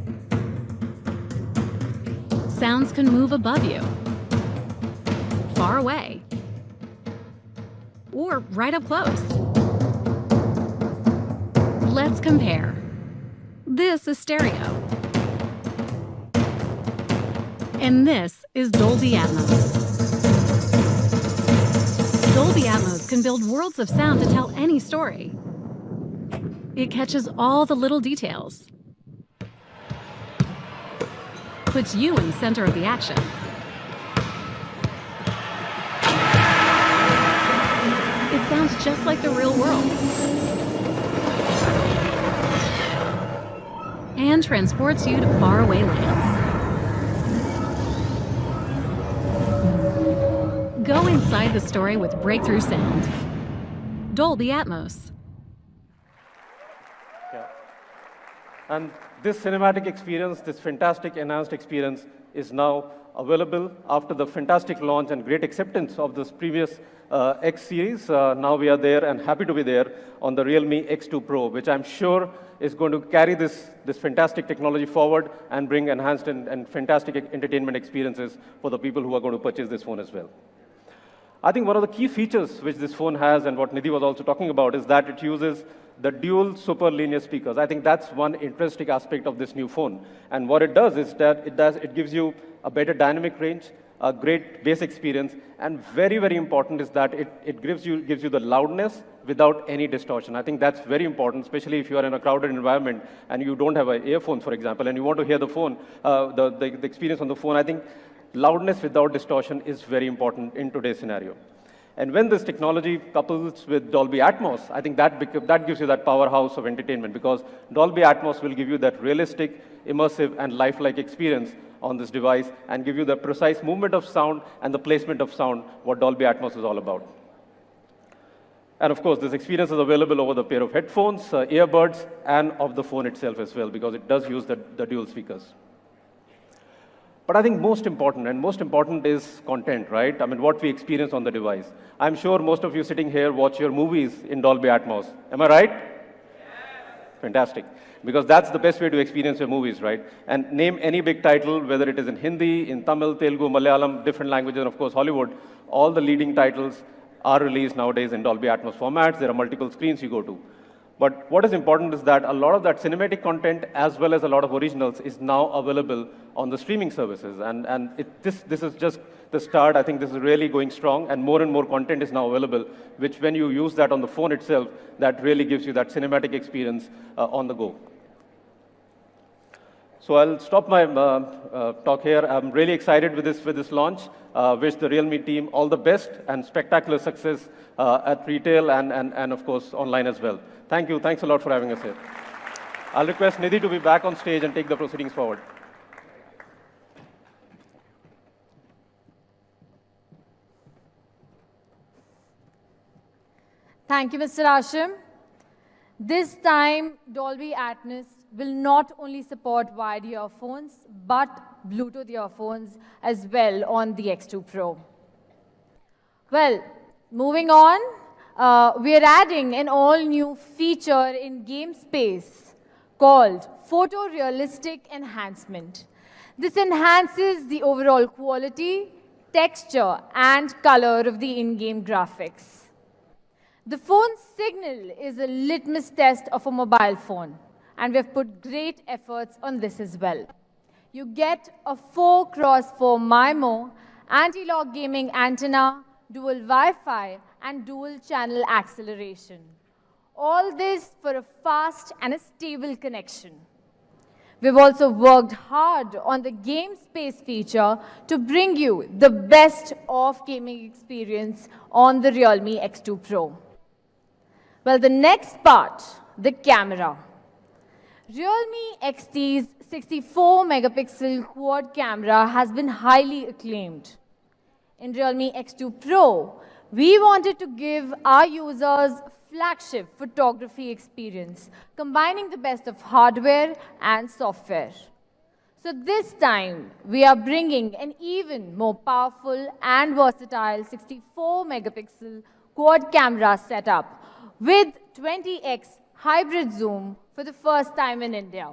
Sounds can move above you, far away, or right up close. Let's compare. This is stereo. And this is Dolby Atmos. Dolby Atmos can build worlds of sound to tell any story. It catches all the little details, puts you in the center of the action. It sounds just like the real world, and transports you to faraway lands. Go inside the story with breakthrough sound. Dolby Atmos. Yeah. And this cinematic experience, this fantastic enhanced experience, is now available after the fantastic launch and great acceptance of this previous X series. Now we are there and happy to be there on the Realme X2 Pro, which I'm sure is going to carry this fantastic technology forward and bring enhanced and fantastic entertainment experiences for the people who are going to purchase this phone as well. I think one of the key features which this phone has, and what Nidhi was also talking about, is that it uses the dual super linear speakers. I think that's one interesting aspect of this new phone. And what it does is that it gives you a better dynamic range, a great bass experience, and very, very important is that it gives you the loudness without any distortion. I think that's very important, especially if you are in a crowded environment and you don't have an earphone, for example, and you want to hear the phone, the experience on the phone. I think loudness without distortion is very important in today's scenario. And when this technology couples with Dolby Atmos, I think that gives you that powerhouse of entertainment, because Dolby Atmos will give you that realistic, immersive, and lifelike experience on this device and give you the precise movement of sound and the placement of sound, what Dolby Atmos is all about. And of course, this experience is available over the pair of headphones, earbuds, and of the phone itself as well, because it does use the dual speakers. But I think most important is content, right? I mean, what we experience on the device. I'm sure most of you sitting here watch your movies in Dolby Atmos. Am I right? Yes. Fantastic. Because that's the best way to experience your movies, right? And name any big title, whether it is in Hindi, in Tamil, Telugu, Malayalam, different languages, and of course Hollywood, all the leading titles are released nowadays in Dolby Atmos formats. There are multiple screens you go to. But what is important is that a lot of that cinematic content, as well as a lot of originals, is now available on the streaming services. And this is just the start. I think this is really going strong, and more content is now available, which when you use that on the phone itself, that really gives you that cinematic experience on the go. So I'll stop my talk here. I'm really excited with this launch. Wish the Realme team all the best and spectacular success at retail and of course online as well. Thank you. Thanks a lot for having us here. I'll request Nidhi to be back on stage and take the proceedings forward. Thank you, Mr. Ashim. This time, Dolby Atmos will not only support wired earphones, but Bluetooth earphones as well on the X2 Pro. Well, moving on, we are adding an all-new feature in game space called Photorealistic Enhancement. This enhances the overall quality, texture, and color of the in-game graphics. The phone's signal is a litmus test of a mobile phone, and we've put great efforts on this as well. You get a 4x4 MIMO, anti-lock gaming antenna, dual Wi-Fi, and dual channel acceleration. All this for a fast and a stable connection. We've also worked hard on the game space feature to bring you the best of gaming experience on the Realme X2 Pro. Well, the next part, the camera. Realme XT's 64-megapixel quad camera has been highly acclaimed. In Realme X2 Pro, we wanted to give our users flagship photography experience, combining the best of hardware and software. So this time, we are bringing an even more powerful and versatile 64-megapixel quad camera setup with 20x hybrid zoom for the first time in India.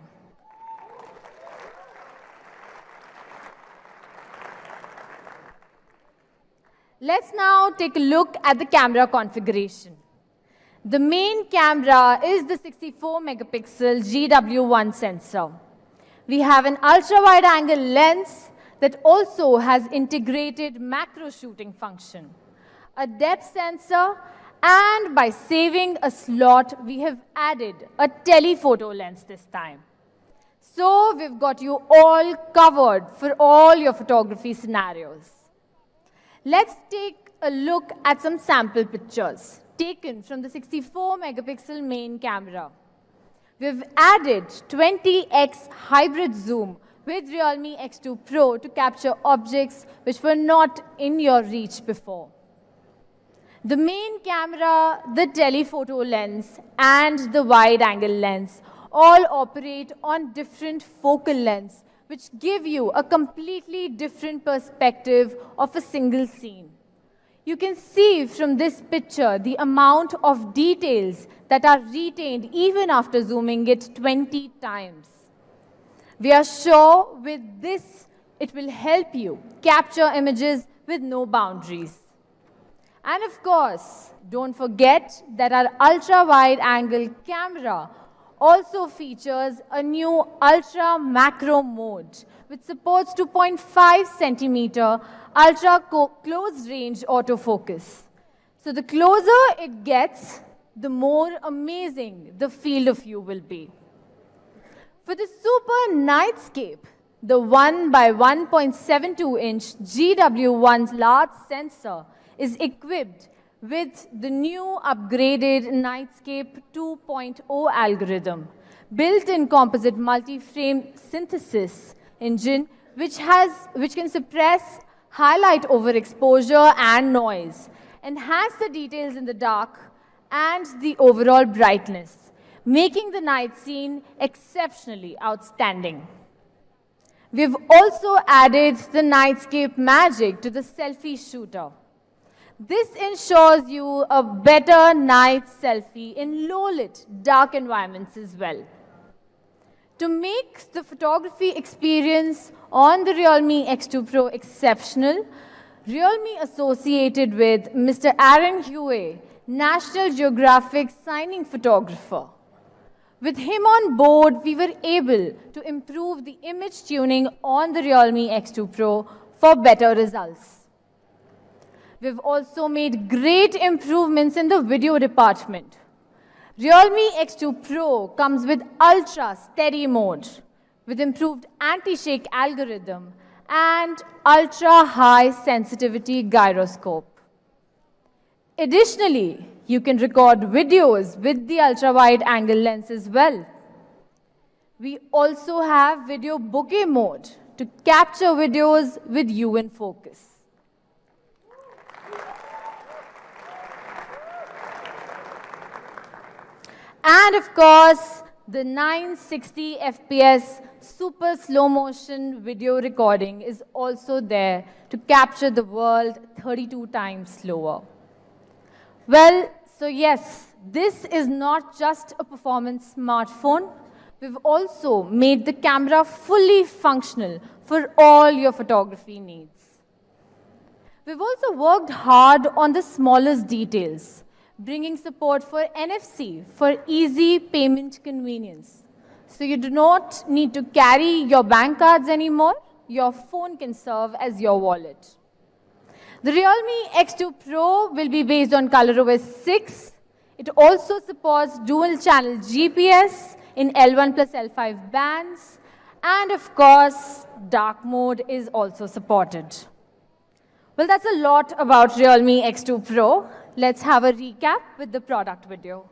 Let's now take a look at the camera configuration. The main camera is the 64-megapixel GW1 sensor. We have an ultra-wide angle lens that also has integrated macro shooting function, a depth sensor, and by saving a slot, we have added a telephoto lens this time. So we've got you all covered for all your photography scenarios. Let's take a look at some sample pictures taken from the 64-megapixel main camera. We've added 20x hybrid zoom with Realme X2 Pro to capture objects which were not in your reach before. The main camera, the telephoto lens, and the wide-angle lens all operate on different focal lengths, which give you a completely different perspective of a single scene. You can see from this picture the amount of details that are retained even after zooming it 20 times. We are sure with this, it will help you capture images with no boundaries. And of course, don't forget that our ultra-wide angle camera also features a new ultra macro mode, which supports 2.5 centimeter ultra close range autofocus. So the closer it gets, the more amazing the field of view will be. For the super nightscape, the 1 by 1.72 inch GW1's large sensor is equipped with the new upgraded Nightscape 2.0 algorithm, built-in composite multi-frame synthesis engine, which can suppress highlight overexposure and noise, enhance the details in the dark, and the overall brightness, making the night scene exceptionally outstanding. We've also added the Nightscape Magic to the selfie shooter. This ensures you a better night selfie in low-lit, dark environments as well. To make the photography experience on the Realme X2 Pro exceptional, Realme associated with Mr. Aaron Huey, National Geographic signing photographer. With him on board, we were able to improve the image tuning on the Realme X2 Pro for better results. We've also made great improvements in the video department. Realme X2 Pro comes with ultra steady mode with improved anti-shake algorithm and ultra high sensitivity gyroscope. Additionally, you can record videos with the ultra wide angle lens as well. We also have video bokeh mode to capture videos with you in focus. And of course, the 960 FPS super slow motion video recording is also there to capture the world 32 times slower. Well, so yes, this is not just a performance smartphone. We've also made the camera fully functional for all your photography needs. We've also worked hard on the smallest details, bringing support for NFC for easy payment convenience. So you do not need to carry your bank cards anymore. Your phone can serve as your wallet. The Realme X2 Pro will be based on ColorOS 6. It also supports dual-channel GPS in L1 plus L5 bands. And of course, dark mode is also supported. Well, that's a lot about Realme X2 Pro. Let's have a recap with the product video.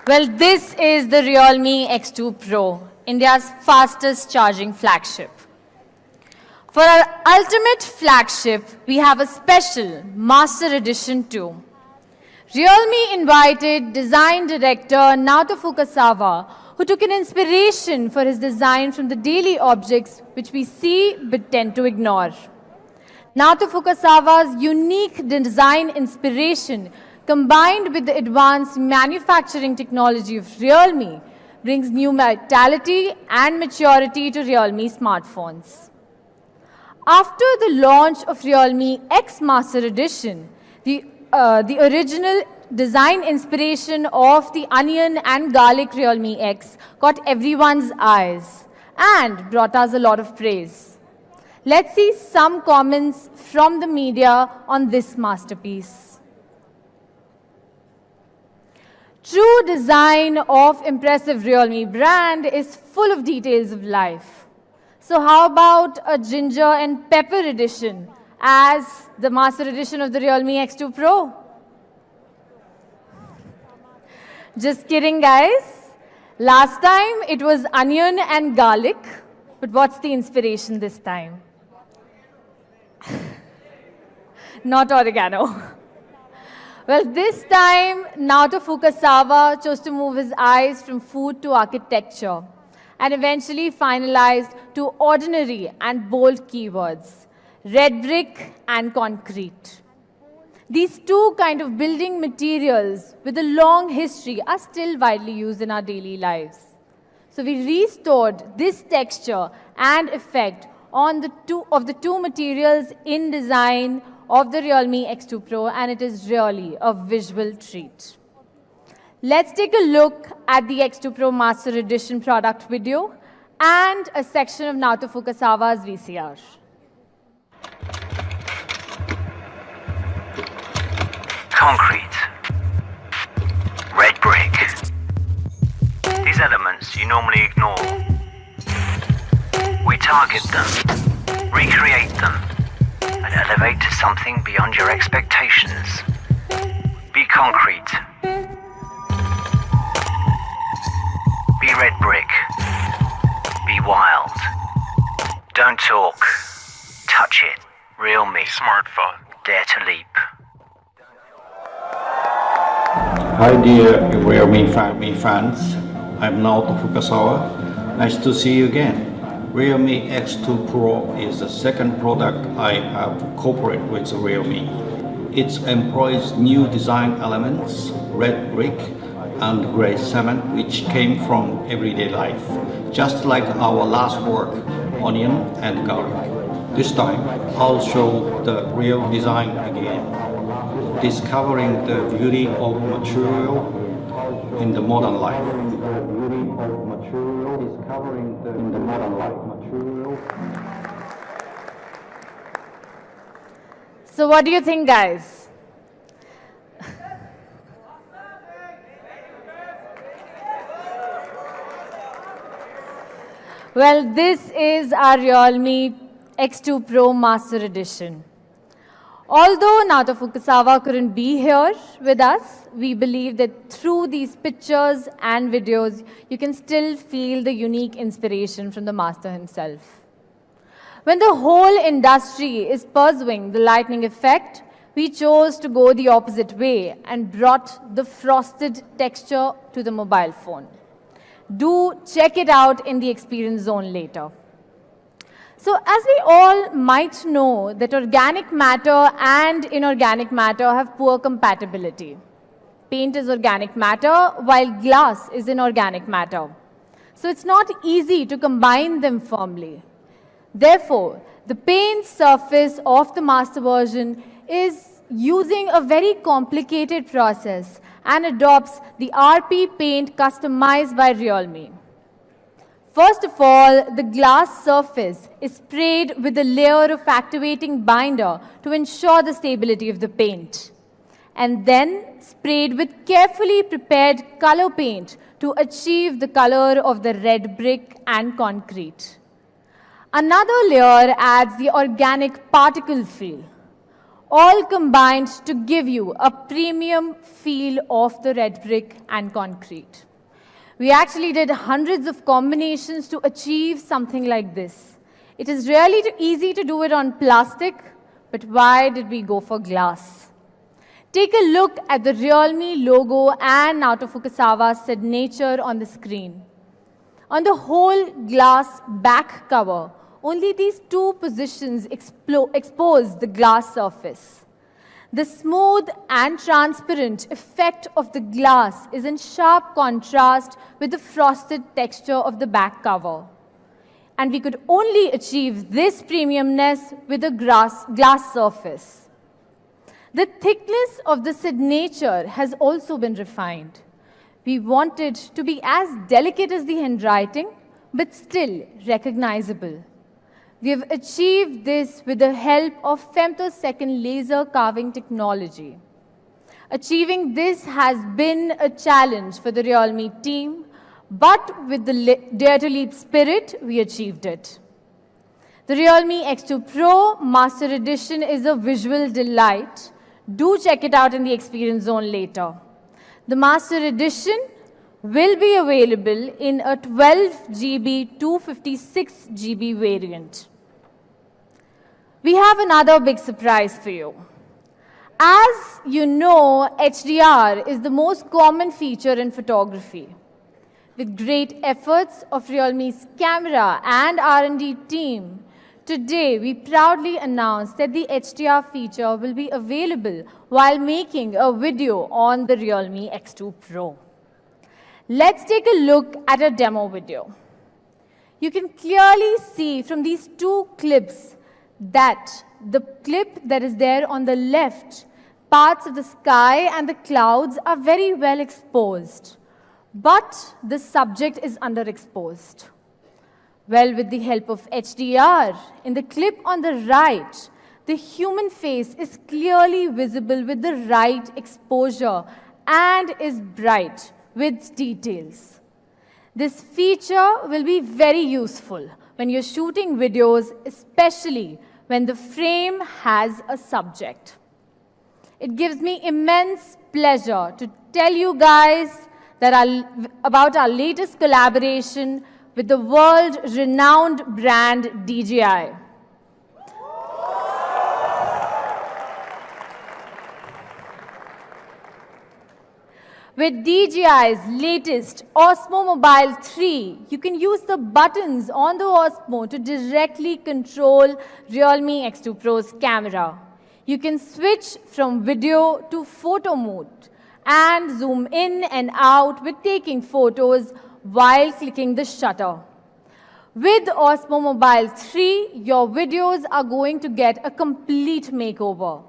Well, this is the Realme X2 Pro, India's fastest charging flagship. For our ultimate flagship, we have a special Master Edition too. Realme invited design director Naoto Fukasawa, who took an inspiration for his design from the daily objects which we see but tend to ignore. Naoto Fukasawa's unique design inspiration combined with the advanced manufacturing technology of Realme brings new vitality and maturity to Realme smartphones. After the launch of Realme X Master Edition, the original design inspiration of the onion and garlic Realme X caught everyone's eyes and brought us a lot of praise. Let's see some comments from the media on this masterpiece. True design of impressive Realme brand is full of details of life. So how about a ginger and pepper edition as the Master Edition of the Realme X2 Pro? Just kidding, guys. Last time it was onion and garlic, but what's the inspiration this time? Not oregano. Well, this time, Naoto Fukasawa chose to move his eyes from food to architecture and eventually finalized two ordinary and bold keywords, red brick and concrete. These two kind of building materials with a long history are still widely used in our daily lives. So we restored this texture and effect on the two materials in design of the Realme X2 Pro, and it is really a visual treat. Let's take a look at the X2 Pro Master Edition product video and a section of Naoto Fukasawa's VCR. Concrete, red brick. These elements you normally ignore. We target them, recreate them, and elevate to something beyond your expectations. Be concrete. Be red brick. Be wild. Don't talk. Touch it. Realme. Smartphone. Dare to leap. Hi dear Realme fans, I'm Naoto Fukasawa. Nice to see you again. Realme X2 Pro is the second product I have cooperated with Realme. It employs new design elements, red brick and gray cement, which came from everyday life, just like our last work, onion and garlic. This time, I'll show the real design again, discovering the beauty of material in the modern life. So what do you think, guys? Well, this is our Realme X2 Pro Master Edition. Although Naoto Fukasawa couldn't be here with us, we believe that through these pictures and videos, you can still feel the unique inspiration from the master himself. When the whole industry is pursuing the lightning effect, we chose to go the opposite way and brought the frosted texture to the mobile phone. Do check it out in the experience zone later. So as we all might know that organic matter and inorganic matter have poor compatibility. Paint is organic matter while glass is inorganic matter. So it's not easy to combine them firmly. Therefore, the paint surface of the master version is using a very complicated process and adopts the RP paint customized by Realme. First of all, the glass surface is sprayed with a layer of activating binder to ensure the stability of the paint, and then sprayed with carefully prepared color paint to achieve the color of the red brick and concrete. Another layer adds the organic particle feel, all combined to give you a premium feel of the red brick and concrete. We actually did hundreds of combinations to achieve something like this. It is really easy to do it on plastic, but why did we go for glass? Take a look at the Realme logo and Naoto Fukasawa's signature on the screen. On the whole glass back cover, only these two positions expose the glass surface. The smooth and transparent effect of the glass is in sharp contrast with the frosted texture of the back cover. And we could only achieve this premiumness with a glass surface. The thickness of the signature has also been refined. We wanted to be as delicate as the handwriting, but still recognizable. We have achieved this with the help of femtosecond laser carving technology. Achieving this has been a challenge for the Realme team, but with the Dare to Leap spirit, we achieved it. The Realme X2 Pro Master Edition is a visual delight. Do check it out in the experience zone later. The Master Edition will be available in a 12 GB 256 GB variant. We have another big surprise for you. As you know, HDR is the most common feature in photography. With great efforts of Realme's camera and R&D team, today we proudly announce that the HDR feature will be available while making a video on the Realme X2 Pro. Let's take a look at a demo video. You can clearly see from these two clips that the clip that is there on the left, parts of the sky and the clouds are very well exposed, but the subject is underexposed. Well, with the help of HDR, in the clip on the right, the human face is clearly visible with the right exposure and is bright with details. This feature will be very useful when you're shooting videos, especially when the frame has a subject. It gives me immense pleasure to tell you guys that about our latest collaboration with the world-renowned brand DJI. With DJI's latest Osmo Mobile 3, you can use the buttons on the Osmo to directly control Realme X2 Pro's camera. You can switch from video to photo mode and zoom in and out with taking photos while clicking the shutter. With Osmo Mobile 3, your videos are going to get a complete makeover.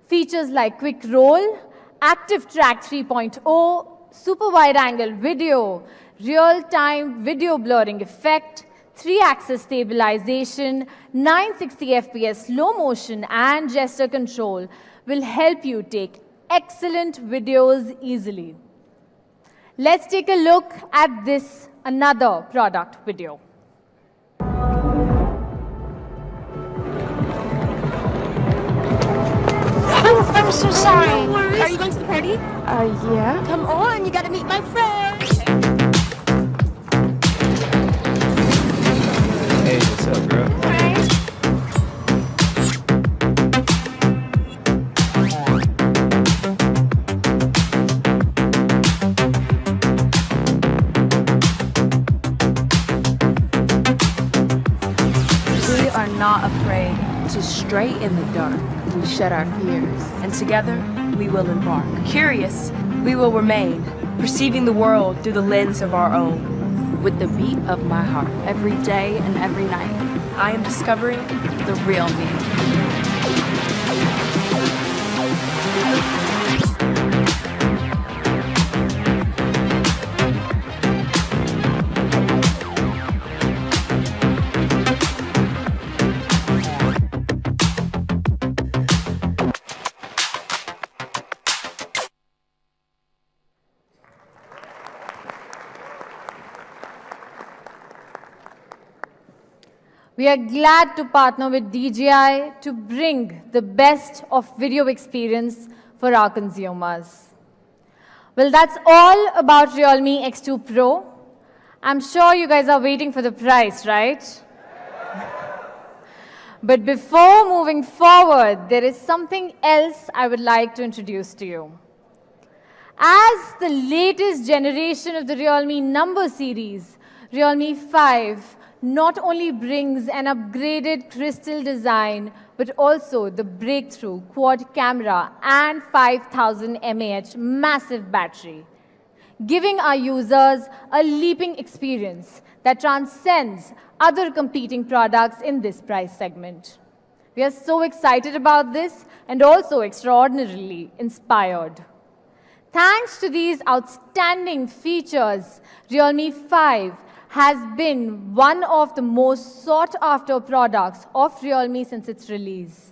Features like Quick Roll, Active Track 3.0, Super Wide Angle Video, Real-Time Video Blurring Effect, 3-axis stabilization, 960 FPS slow motion, and gesture control will help you take excellent videos easily. Let's take a look at this another product video. I'm so sorry. No worries. Are you going to the party? Yeah. Come on, you gotta meet my friend. Hey, what's up, girl? We are not afraid to stray in the dark. We shed our fears, and together we will embark. Curious, we will remain, perceiving the world through the lens of our own. With the beat of my heart, every day and every night, I am discovering the real me. We are glad to partner with DJI to bring the best of video experience for our consumers. Well, that's all about Realme X2 Pro. I'm sure you guys are waiting for the price, right? But before moving forward, there is something else I would like to introduce to you. As the latest generation of the Realme number series, Realme 5 not only brings an upgraded crystal design, but also the breakthrough quad camera and 5000 mAh massive battery, giving our users a leaping experience that transcends other competing products in this price segment. We are so excited about this and also extraordinarily inspired. Thanks to these outstanding features, Realme 5 has been one of the most sought-after products of Realme since its release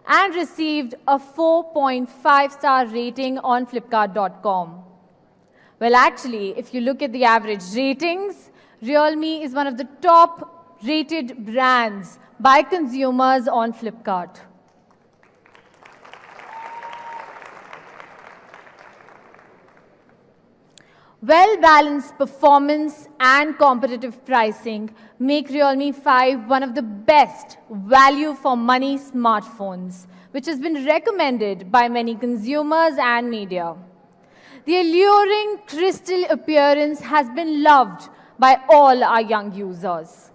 and received a 4.5-star rating on Flipkart.com. Well, actually, if you look at the average ratings, Realme is one of the top-rated brands by consumers on Flipkart. Well-balanced performance and competitive pricing make Realme 5 one of the best value-for-money smartphones, which has been recommended by many consumers and media. The alluring crystal appearance has been loved by all our young users.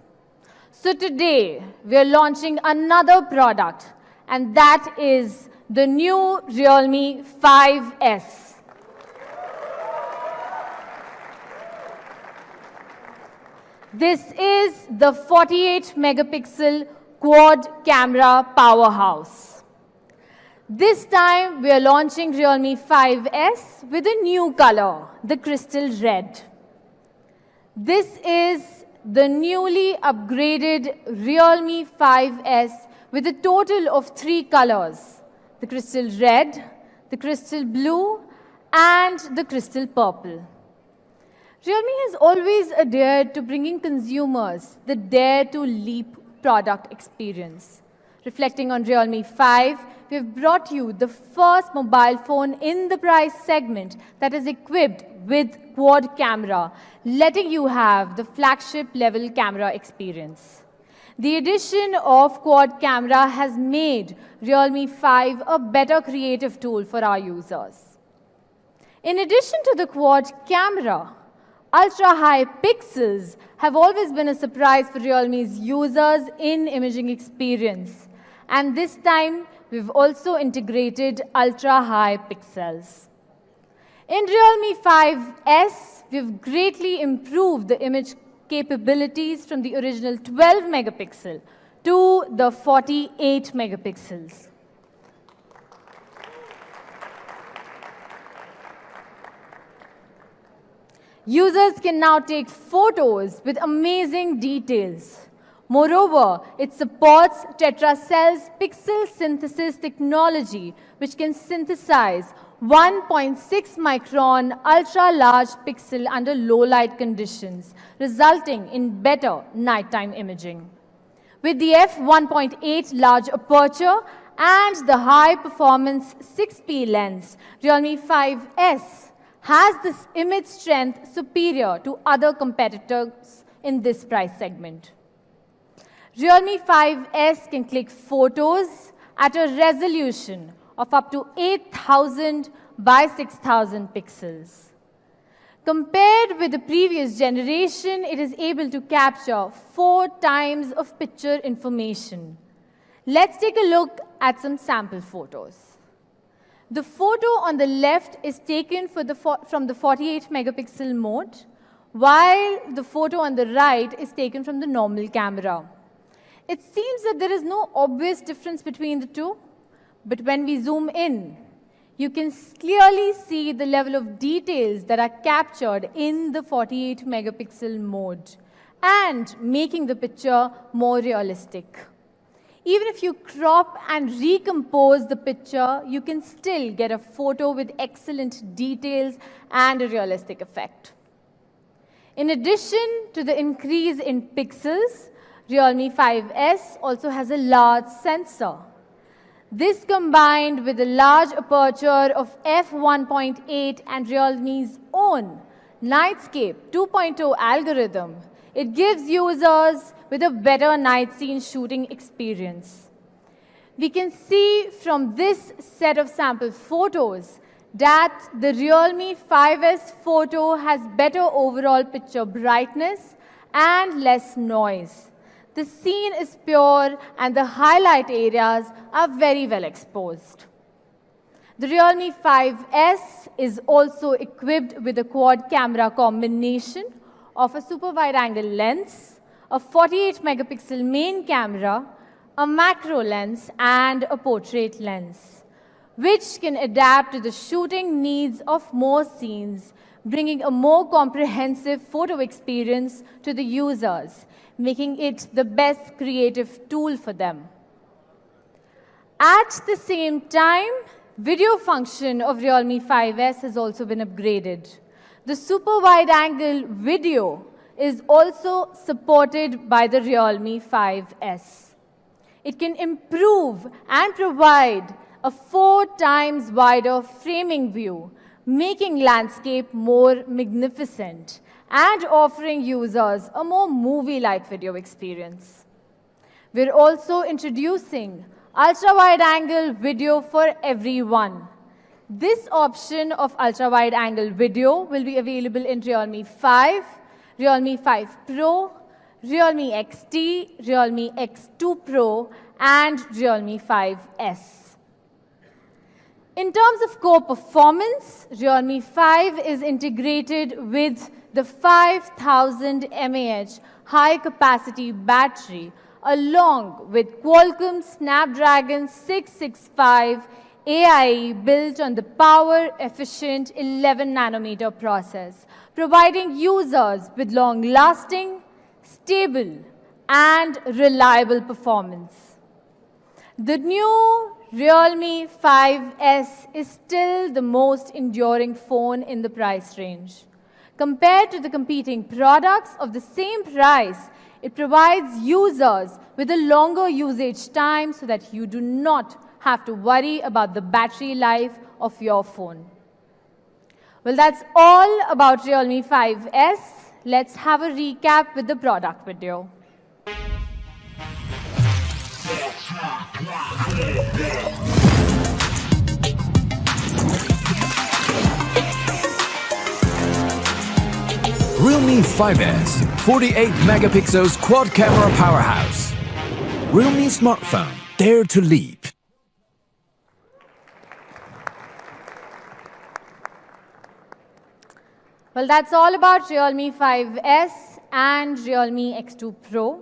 So today, we are launching another product, and that is the new Realme 5S. This is the 48-megapixel quad camera powerhouse. This time, we are launching Realme 5S with a new color, the crystal red. This is the newly upgraded Realme 5S with a total of 3 colors, the crystal red, the crystal blue, and the crystal purple. Realme has always adhered to bringing consumers the dare-to-leap product experience. Reflecting on Realme 5, we have brought you the first mobile phone in the price segment that is equipped with quad camera, letting you have the flagship-level camera experience. The addition of quad camera has made Realme 5 a better creative tool for our users. In addition to the quad camera, ultra-high pixels have always been a surprise for Realme's users in imaging experience. And this time, we've also integrated ultra-high pixels. In Realme 5S, we've greatly improved the image capabilities from the original 12 megapixel to the 48 megapixels. Users can now take photos with amazing details. Moreover, it supports Tetracell's pixel synthesis technology, which can synthesize 1.6 micron ultra-large pixel under low-light conditions, resulting in better nighttime imaging. With the f1.8 large aperture and the high-performance 6P lens, Realme 5S has this image strength superior to other competitors in this price segment. Realme 5S can click photos at a resolution of up to 8,000 by 6,000 pixels. Compared with the previous generation, it is able to capture 4 times of picture information. Let's take a look at some sample photos. The photo on the left is taken from the 48 megapixel mode, while the photo on the right is taken from the normal camera. It seems that there is no obvious difference between the two, but when we zoom in, you can clearly see the level of details that are captured in the 48 megapixel mode and making the picture more realistic. Even if you crop and recompose the picture, you can still get a photo with excellent details and a realistic effect. In addition to the increase in pixels, Realme 5S also has a large sensor. This combined with a large aperture of f1.8 and Realme's own Nightscape 2.0 algorithm, it gives users with a better night scene shooting experience. We can see from this set of sample photos that the Realme 5S photo has better overall picture brightness and less noise. The scene is pure and the highlight areas are very well exposed. The Realme 5S is also equipped with a quad camera combination of a super wide angle lens, a 48 megapixel main camera, a macro lens, and a portrait lens, which can adapt to the shooting needs of more scenes, bringing a more comprehensive photo experience to the users, making it the best creative tool for them. At the same time, video function of Realme 5S has also been upgraded. The super wide angle video is also supported by the Realme 5S. It can improve and provide a 4 times wider framing view, making landscape more magnificent and offering users a more movie-like video experience. We're also introducing ultra-wide-angle video for everyone. This option of ultra-wide-angle video will be available in Realme 5, Realme 5 Pro, Realme XT, Realme X2 Pro, and Realme 5S. In terms of core performance, Realme 5 is integrated with the 5000 mAh high-capacity battery, along with Qualcomm Snapdragon 665 AIE built on the power-efficient 11nm process, providing users with long-lasting, stable, and reliable performance. The new Realme 5S is still the most enduring phone in the price range. Compared to the competing products of the same price, it provides users with a longer usage time so that you do not have to worry about the battery life of your phone. Well, that's all about Realme 5S. Let's have a recap with the product video. Realme 5S, 48 megapixels quad camera powerhouse. Realme smartphone, dare to leap. Well, that's all about Realme 5S and Realme X2 Pro.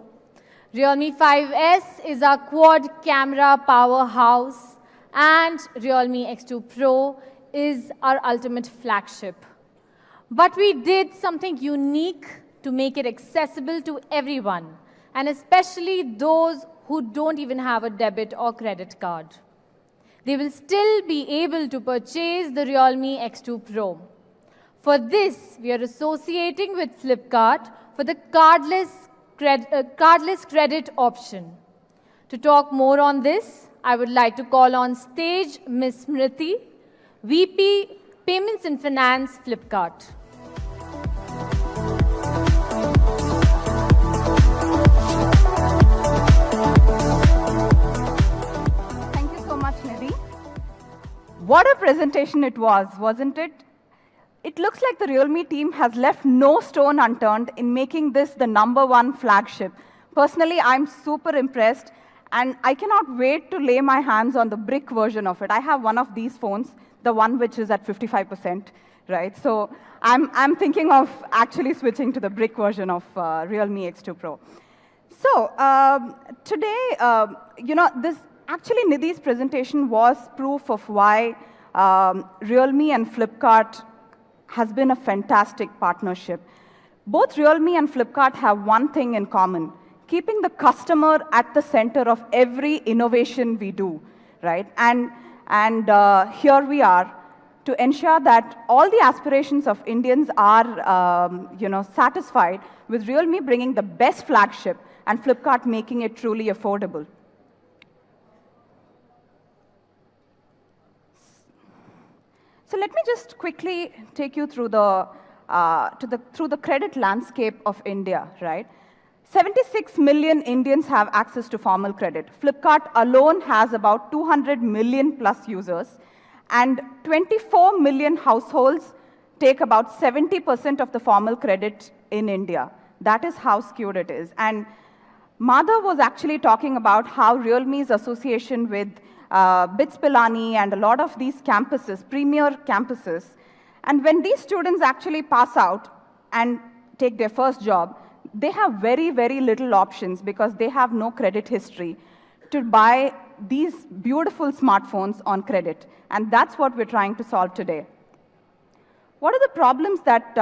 Realme 5S is our quad camera powerhouse, and Realme X2 Pro is our ultimate flagship. But we did something unique to make it accessible to everyone, and especially those who don't even have a debit or credit card. They will still be able to purchase the Realme X2 Pro. For this, we are associating with Flipkart for the cardless credit option. To talk more on this, I would like to call on stage Ms. Smriti, VP Payments and Finance, Flipkart. Thank you so much, Nidhi. What a presentation it was, wasn't it? It looks like the Realme team has left no stone unturned in making this the #1 flagship. Personally, I'm super impressed, and I cannot wait to lay my hands on the brick version of it. I have one of these phones, the one which is at 55%, right? So I'm thinking of actually switching to the brick version of Realme X2 Pro. So today, actually Nidhi's presentation was proof of why Realme and Flipkart has been a fantastic partnership. Both Realme and Flipkart have one thing in common: keeping the customer at the center of every innovation we do, right? And here we are to ensure that all the aspirations of Indians are, satisfied with Realme bringing the best flagship and Flipkart making it truly affordable. So let me just quickly take you through the credit landscape of India, right? 76 million Indians have access to formal credit. Flipkart alone has about 200 million plus users, and 24 million households take about 70% of the formal credit in India. That is how skewed it is. And Madhav was actually talking about how Realme's association with BITS Pilani and a lot of these campuses, premier campuses, and when these students actually pass out and take their first job, they have very, very little options because they have no credit history to buy these beautiful smartphones on credit. And that's what we're trying to solve today. What are the problems that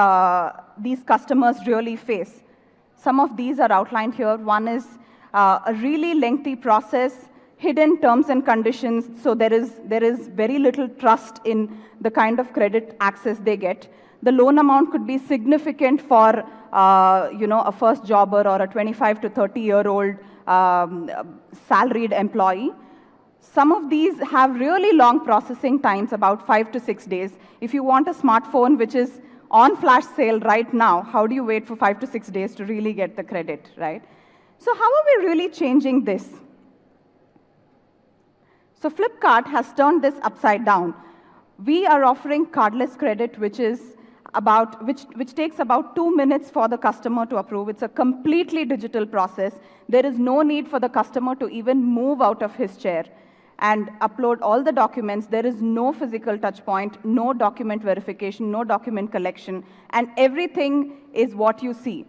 these customers really face? Some of these are outlined here. One is a really lengthy process, hidden terms and conditions, so there is very little trust in the kind of credit access they get. The loan amount could be significant for a first jobber or a 25 to 30-year-old salaried employee. Some of these have really long processing times, about 5 to 6 days. If you want a smartphone which is on flash sale right now, how do you wait for 5 to 6 days to really get the credit, right? So how are we really changing this? So Flipkart has turned this upside down. We are offering cardless credit, which takes about 2 minutes for the customer to approve. It's a completely digital process. There is no need for the customer to even move out of his chair and upload all the documents. There is no physical touch point, no document verification, no document collection, and everything is what you see.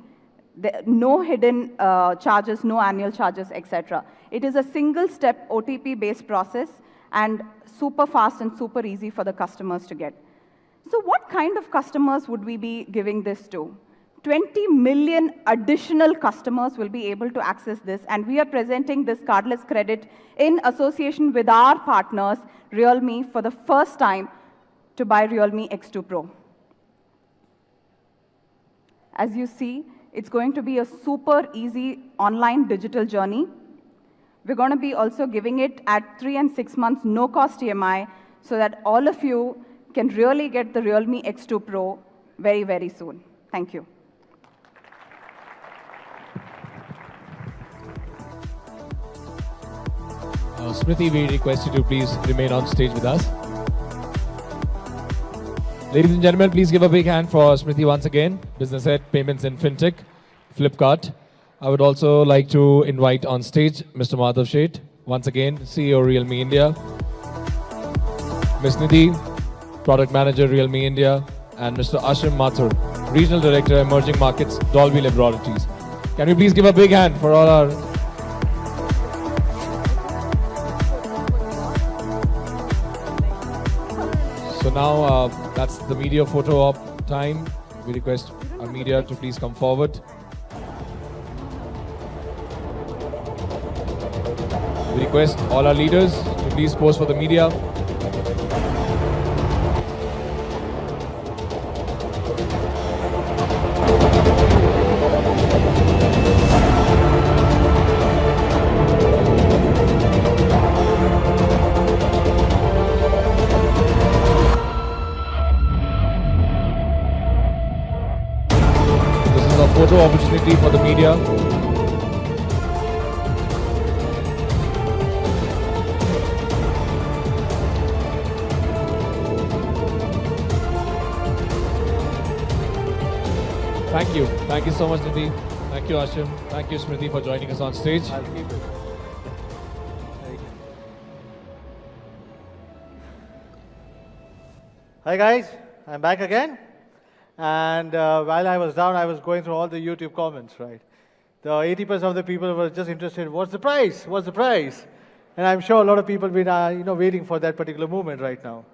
No hidden charges, no annual charges, etc. It is a single-step OTP-based process and super fast and super easy for the customers to get. So what kind of customers would we be giving this to? 20 million additional customers will be able to access this, and we are presenting this cardless credit in association with our partners, Realme, for the first time to buy Realme X2 Pro. As you see, it's going to be a super easy online digital journey. We're going to be also giving it at 3 and 6 months no-cost EMI so that all of you can really get the Realme X2 Pro very, very soon. Thank you. Smriti, we request you to please remain on stage with us. Ladies and gentlemen, please give a big hand for Smriti once again, Business Head, Payments and FinTech, Flipkart. I would also like to invite on stage Mr. Madhav Sheth, once again, CEO Realme India, Ms. Nidhi, Product Manager Realme India, and Mr. Ashim Mathur, Regional Director, Emerging Markets, Dolby Laboratories. Can we please give a big hand for all our... So now that's the media photo op time. We request our media to please come forward. We request all our leaders to please pose for the media. This is a photo opportunity for the media. Thank you. Thank you so much, Nidhi. Thank you, Ashim. Thank you, Smriti, for joining us on stage. I'll keep it. Hi guys, I'm back again. And while I was down, I was going through all the YouTube comments, right? The 80% of the people were just interested, what's the price? What's the price? And I'm sure a lot of people have been waiting for that particular moment right now.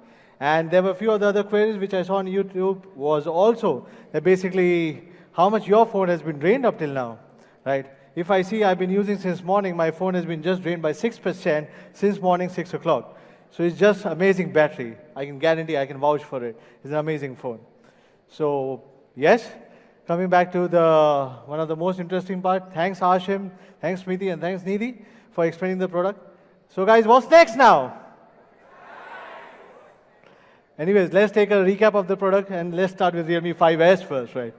And there were a few of the other queries which I saw on YouTube was also that basically how much your phone has been drained up till now, right? If I see I've been using since morning, my phone has been just drained by 6% since morning 6 o'clock. So it's just amazing battery. I can guarantee, I can vouch for it. It's an amazing phone. So yes, coming back to one of the most interesting part, thanks Ashim, thanks Smriti, and thanks Nidhi for explaining the product. So guys, what's next now? Anyways, let's take a recap of the product and let's start with Realme 5S first, right?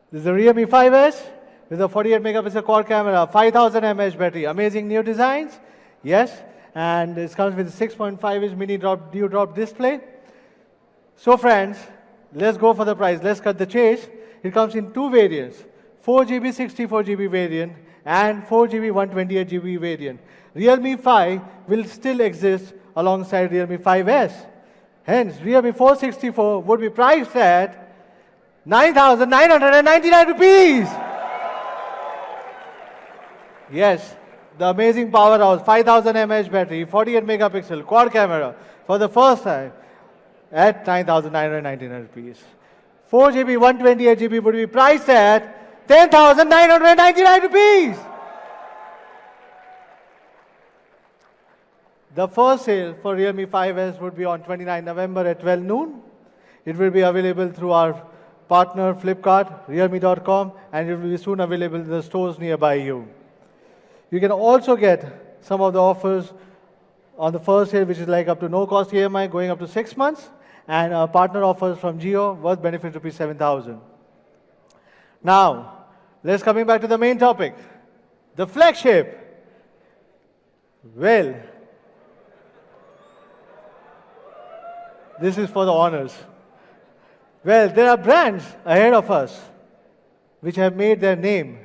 This is the Realme 5S with a 48 megapixel quad camera, 5000 mAh battery, amazing new designs, yes, and it comes with a 6.5-inch mini drop display. So friends, let's go for the price. Let's cut the chase. It comes in two variants, 4GB, 64GB variant and 4GB, 128GB variant. Realme 5 will still exist alongside Realme 5S. Hence, Realme 464 would be priced at 9,999 rupees. Yes, the amazing powerhouse, 5000 mAh battery, 48 megapixel quad camera for the first time at 9,999 rupees. 4GB, 128GB would be priced at 10,999 rupees. The first sale for Realme 5S would be on 29 November at 12 noon. It will be available through our partner Flipkart, realme.com, and it will be soon available in the stores nearby you. You can also get some of the offers on the first sale, which is like up to no cost EMI going up to 6 months, and partner offers from Jio worth benefit rupees 7,000. Now, let's coming back to the main topic, the flagship. Well, this is for the honors. Well, there are brands ahead of us which have made their name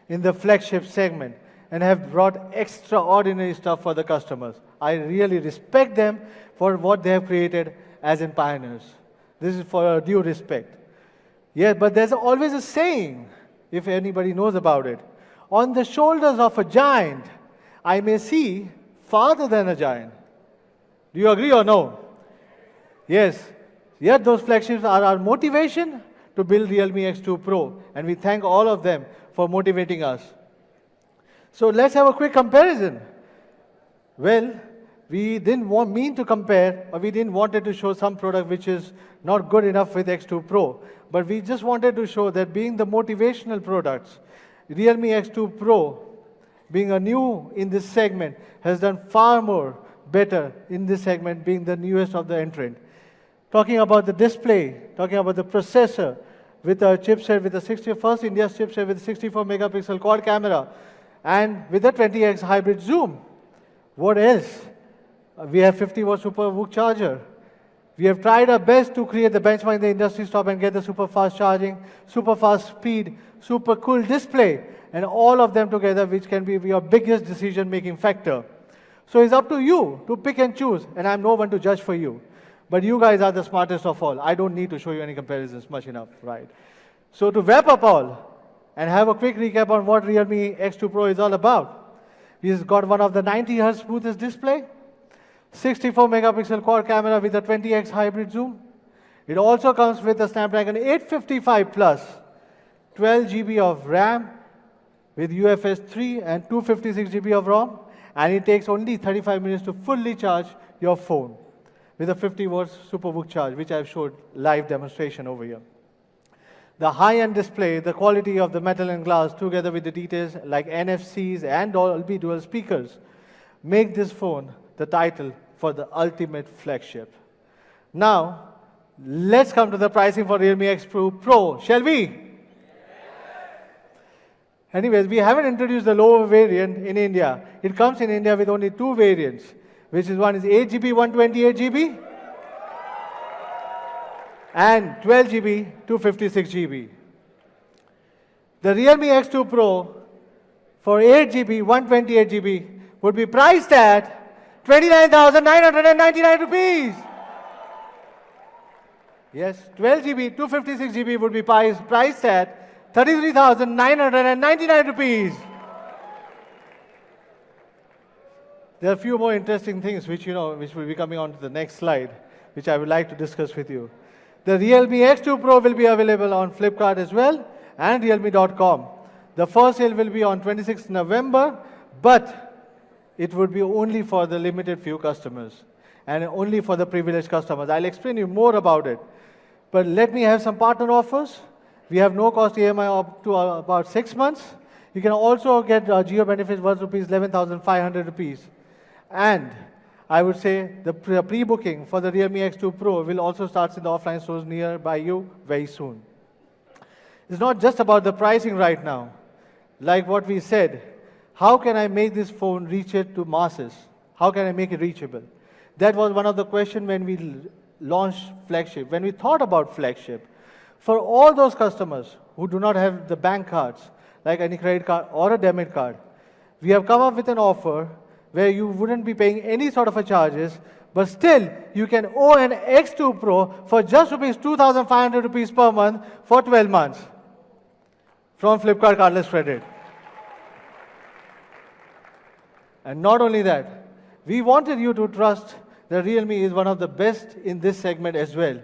in the flagship segment and have brought extraordinary stuff for the customers. I really respect them for what they have created as in pioneers. This is for due respect. Yeah, but there's always a saying, if anybody knows about it. On the shoulders of a giant, I may see farther than a giant. Do you agree or no? Yes. Yet those flagships are our motivation to build Realme X2 Pro, and we thank all of them for motivating us. So let's have a quick comparison. Well, we didn't mean to compare, or we didn't wanted to show some product which is not good enough with X2 Pro, but we just wanted to show that being the motivational products, Realme X2 Pro, being a new in this segment, has done far more better in this segment, being the newest of the entrant. Talking about the display, talking about the processor, with a chipset, with the 61st India's chipset with 64 megapixel quad camera, and with a 20x hybrid zoom. What else? We have 50 watt super VOOC charger. We have tried our best to create the benchmark in the industry stop and get the super fast charging, super fast speed, super cool display, and all of them together, which can be your biggest decision-making factor. So it's up to you to pick and choose, and I'm no one to judge for you. But you guys are the smartest of all. I don't need to show you any comparisons, much enough, right? So to wrap up all, and have a quick recap on what Realme X2 Pro is all about. We've got one of the 90 Hz smoothest display, 64 megapixel quad camera with a 20x hybrid zoom. It also comes with a Snapdragon 855 plus, 12 GB of RAM with UFS 3 and 256 GB of ROM, and it takes only 35 minutes to fully charge your phone with a 50 watts superbook charge, which I've showed live demonstration over here. The high-end display, the quality of the metal and glass, together with the details like NFCs and Dolby dual speakers, make this phone the title for the ultimate flagship. Now, let's come to the pricing for Realme X2 Pro, shall we? Anyways, we haven't introduced the lower variant in India. It comes in India with only two variants, which is one is 8 GB, 128 GB, and 12 GB, 256 GB. The Realme X2 Pro for 8 GB, 128 GB would be priced at 29,999 rupees. Yes, 12 GB, 256 GB would be priced at 33,999 rupees. There are a few more interesting things which will be coming on to the next slide, which I would like to discuss with you. The Realme X2 Pro will be available on Flipkart as well and realme.com. The first sale will be on 26th November, but it would be only for the limited few customers and only for the privileged customers. I'll explain you more about it. But let me have some partner offers. We have no cost EMI up to about 6 months. You can also get Geo benefits worth rupees 11,500 rupees. And I would say the pre-booking for the Realme X2 Pro will also start in the offline stores nearby you very soon. It's not just about the pricing right now. Like what we said, how can I make this phone reach it to masses? How can I make it reachable? That was one of the questions when we launched flagship, when we thought about flagship. For all those customers who do not have the bank cards, like any credit card or a debit card, we have come up with an offer where you wouldn't be paying any sort of a charges, but still you can own an X2 Pro for just rupees 2,500 rupees per month for 12 months from Flipkart Cardless Credit. And not only that, we wanted you to trust that Realme is one of the best in this segment as well.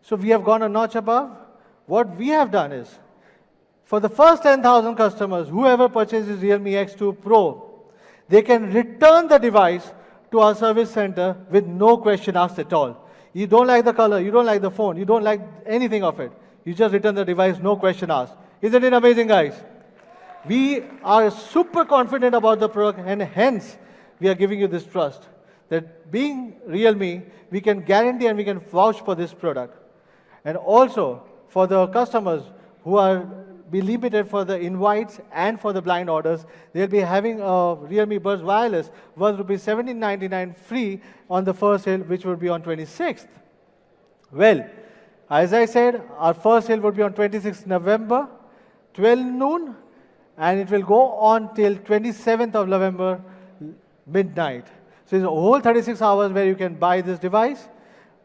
So we have gone a notch above. What we have done is, for the first 10,000 customers, whoever purchases Realme X2 Pro, they can return the device to our service center with no question asked at all. You don't like the color, you don't like the phone, you don't like anything of it. You just return the device, no question asked. Isn't it amazing, guys? We are super confident about the product, and hence we are giving you this trust. That being Realme, we can guarantee and we can vouch for this product. And also, for the customers who are be limited for the invites and for the blind orders, they'll be having a Realme Buds Wireless worth rupees 1799 free on the first sale, which will be on 26th. Well, as I said, our first sale would be on 26th November, 12 noon, and it will go on till 27th of November, midnight. So it's a whole 36 hours where you can buy this device,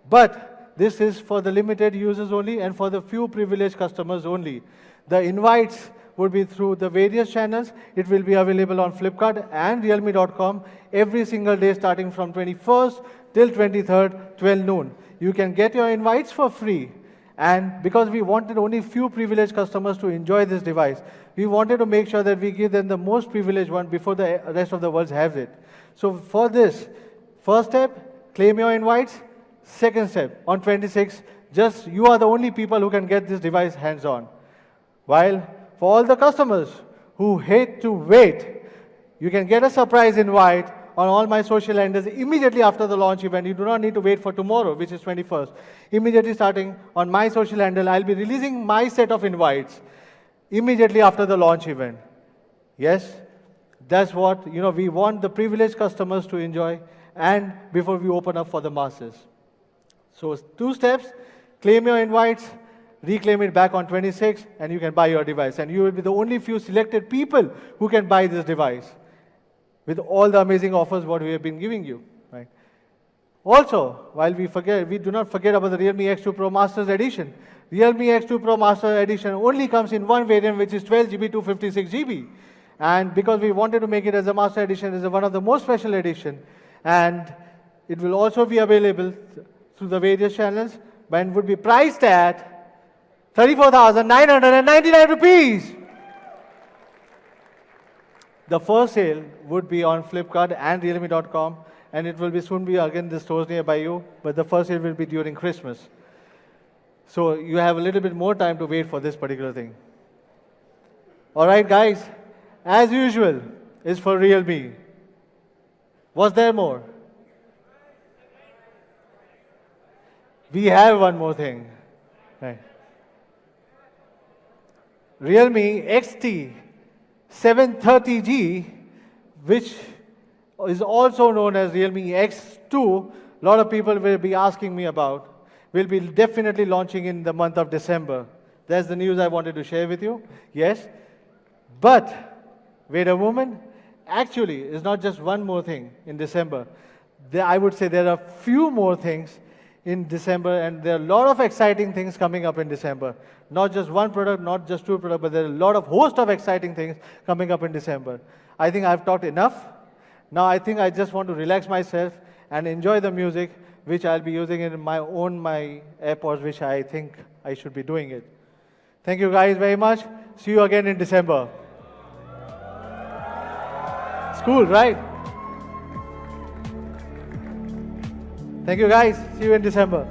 but this is for the limited users only and for the few privileged customers only. The invites would be through the various channels. It will be available on Flipkart and realme.com every single day starting from 21st till 23rd, 12 noon. You can get your invites for free. And because we wanted only few privileged customers to enjoy this device, we wanted to make sure that we give them the most privileged one before the rest of the world has it. So for this, first step, claim your invites. Second step, on 26, just you are the only people who can get this device hands-on. While for all the customers who hate to wait, you can get a surprise invite on all my social handles immediately after the launch event. You do not need to wait for tomorrow, which is 21st. Immediately starting on my social handle, I'll be releasing my set of invites immediately after the launch event. Yes, that's what we want the privileged customers to enjoy, and before we open up for the masses. So 2 steps, claim your invites, reclaim it back on 26, and you can buy your device. And you will be the only few selected people who can buy this device with all the amazing offers what we have been giving you. Right? Also, while we do not forget about the Realme X2 Pro Masters Edition. Realme X2 Pro Master Edition only comes in one variant, which is 12GB to 56GB. And because we wanted to make it as a Master Edition, it's one of the most special edition. And it will also be available through the various channels, but would be priced at 34,999 rupees. The first sale would be on Flipkart and Realme.com, and it will be soon be again the stores nearby you, but the first sale will be during Christmas. So you have a little bit more time to wait for this particular thing. All right, guys, as usual, is for Realme. Was there more? We have one more thing. Right. Realme XT 730G, which is also known as Realme X2, a lot of people will be asking me about, will be definitely launching in the month of December. That's the news I wanted to share with you. Yes. But, wait a moment, actually, it's not just one more thing in December. I would say there are few more things in December, and there are a lot of exciting things coming up in December. Not just one product, not just 2 products, but there are a lot of host of exciting things coming up in December. I think I've talked enough. Now I think I just want to relax myself and enjoy the music, which I'll be using in my AirPods, which I think I should be doing it. Thank you guys very much. See you again in December. It's cool, right? Thank you guys. See you in December.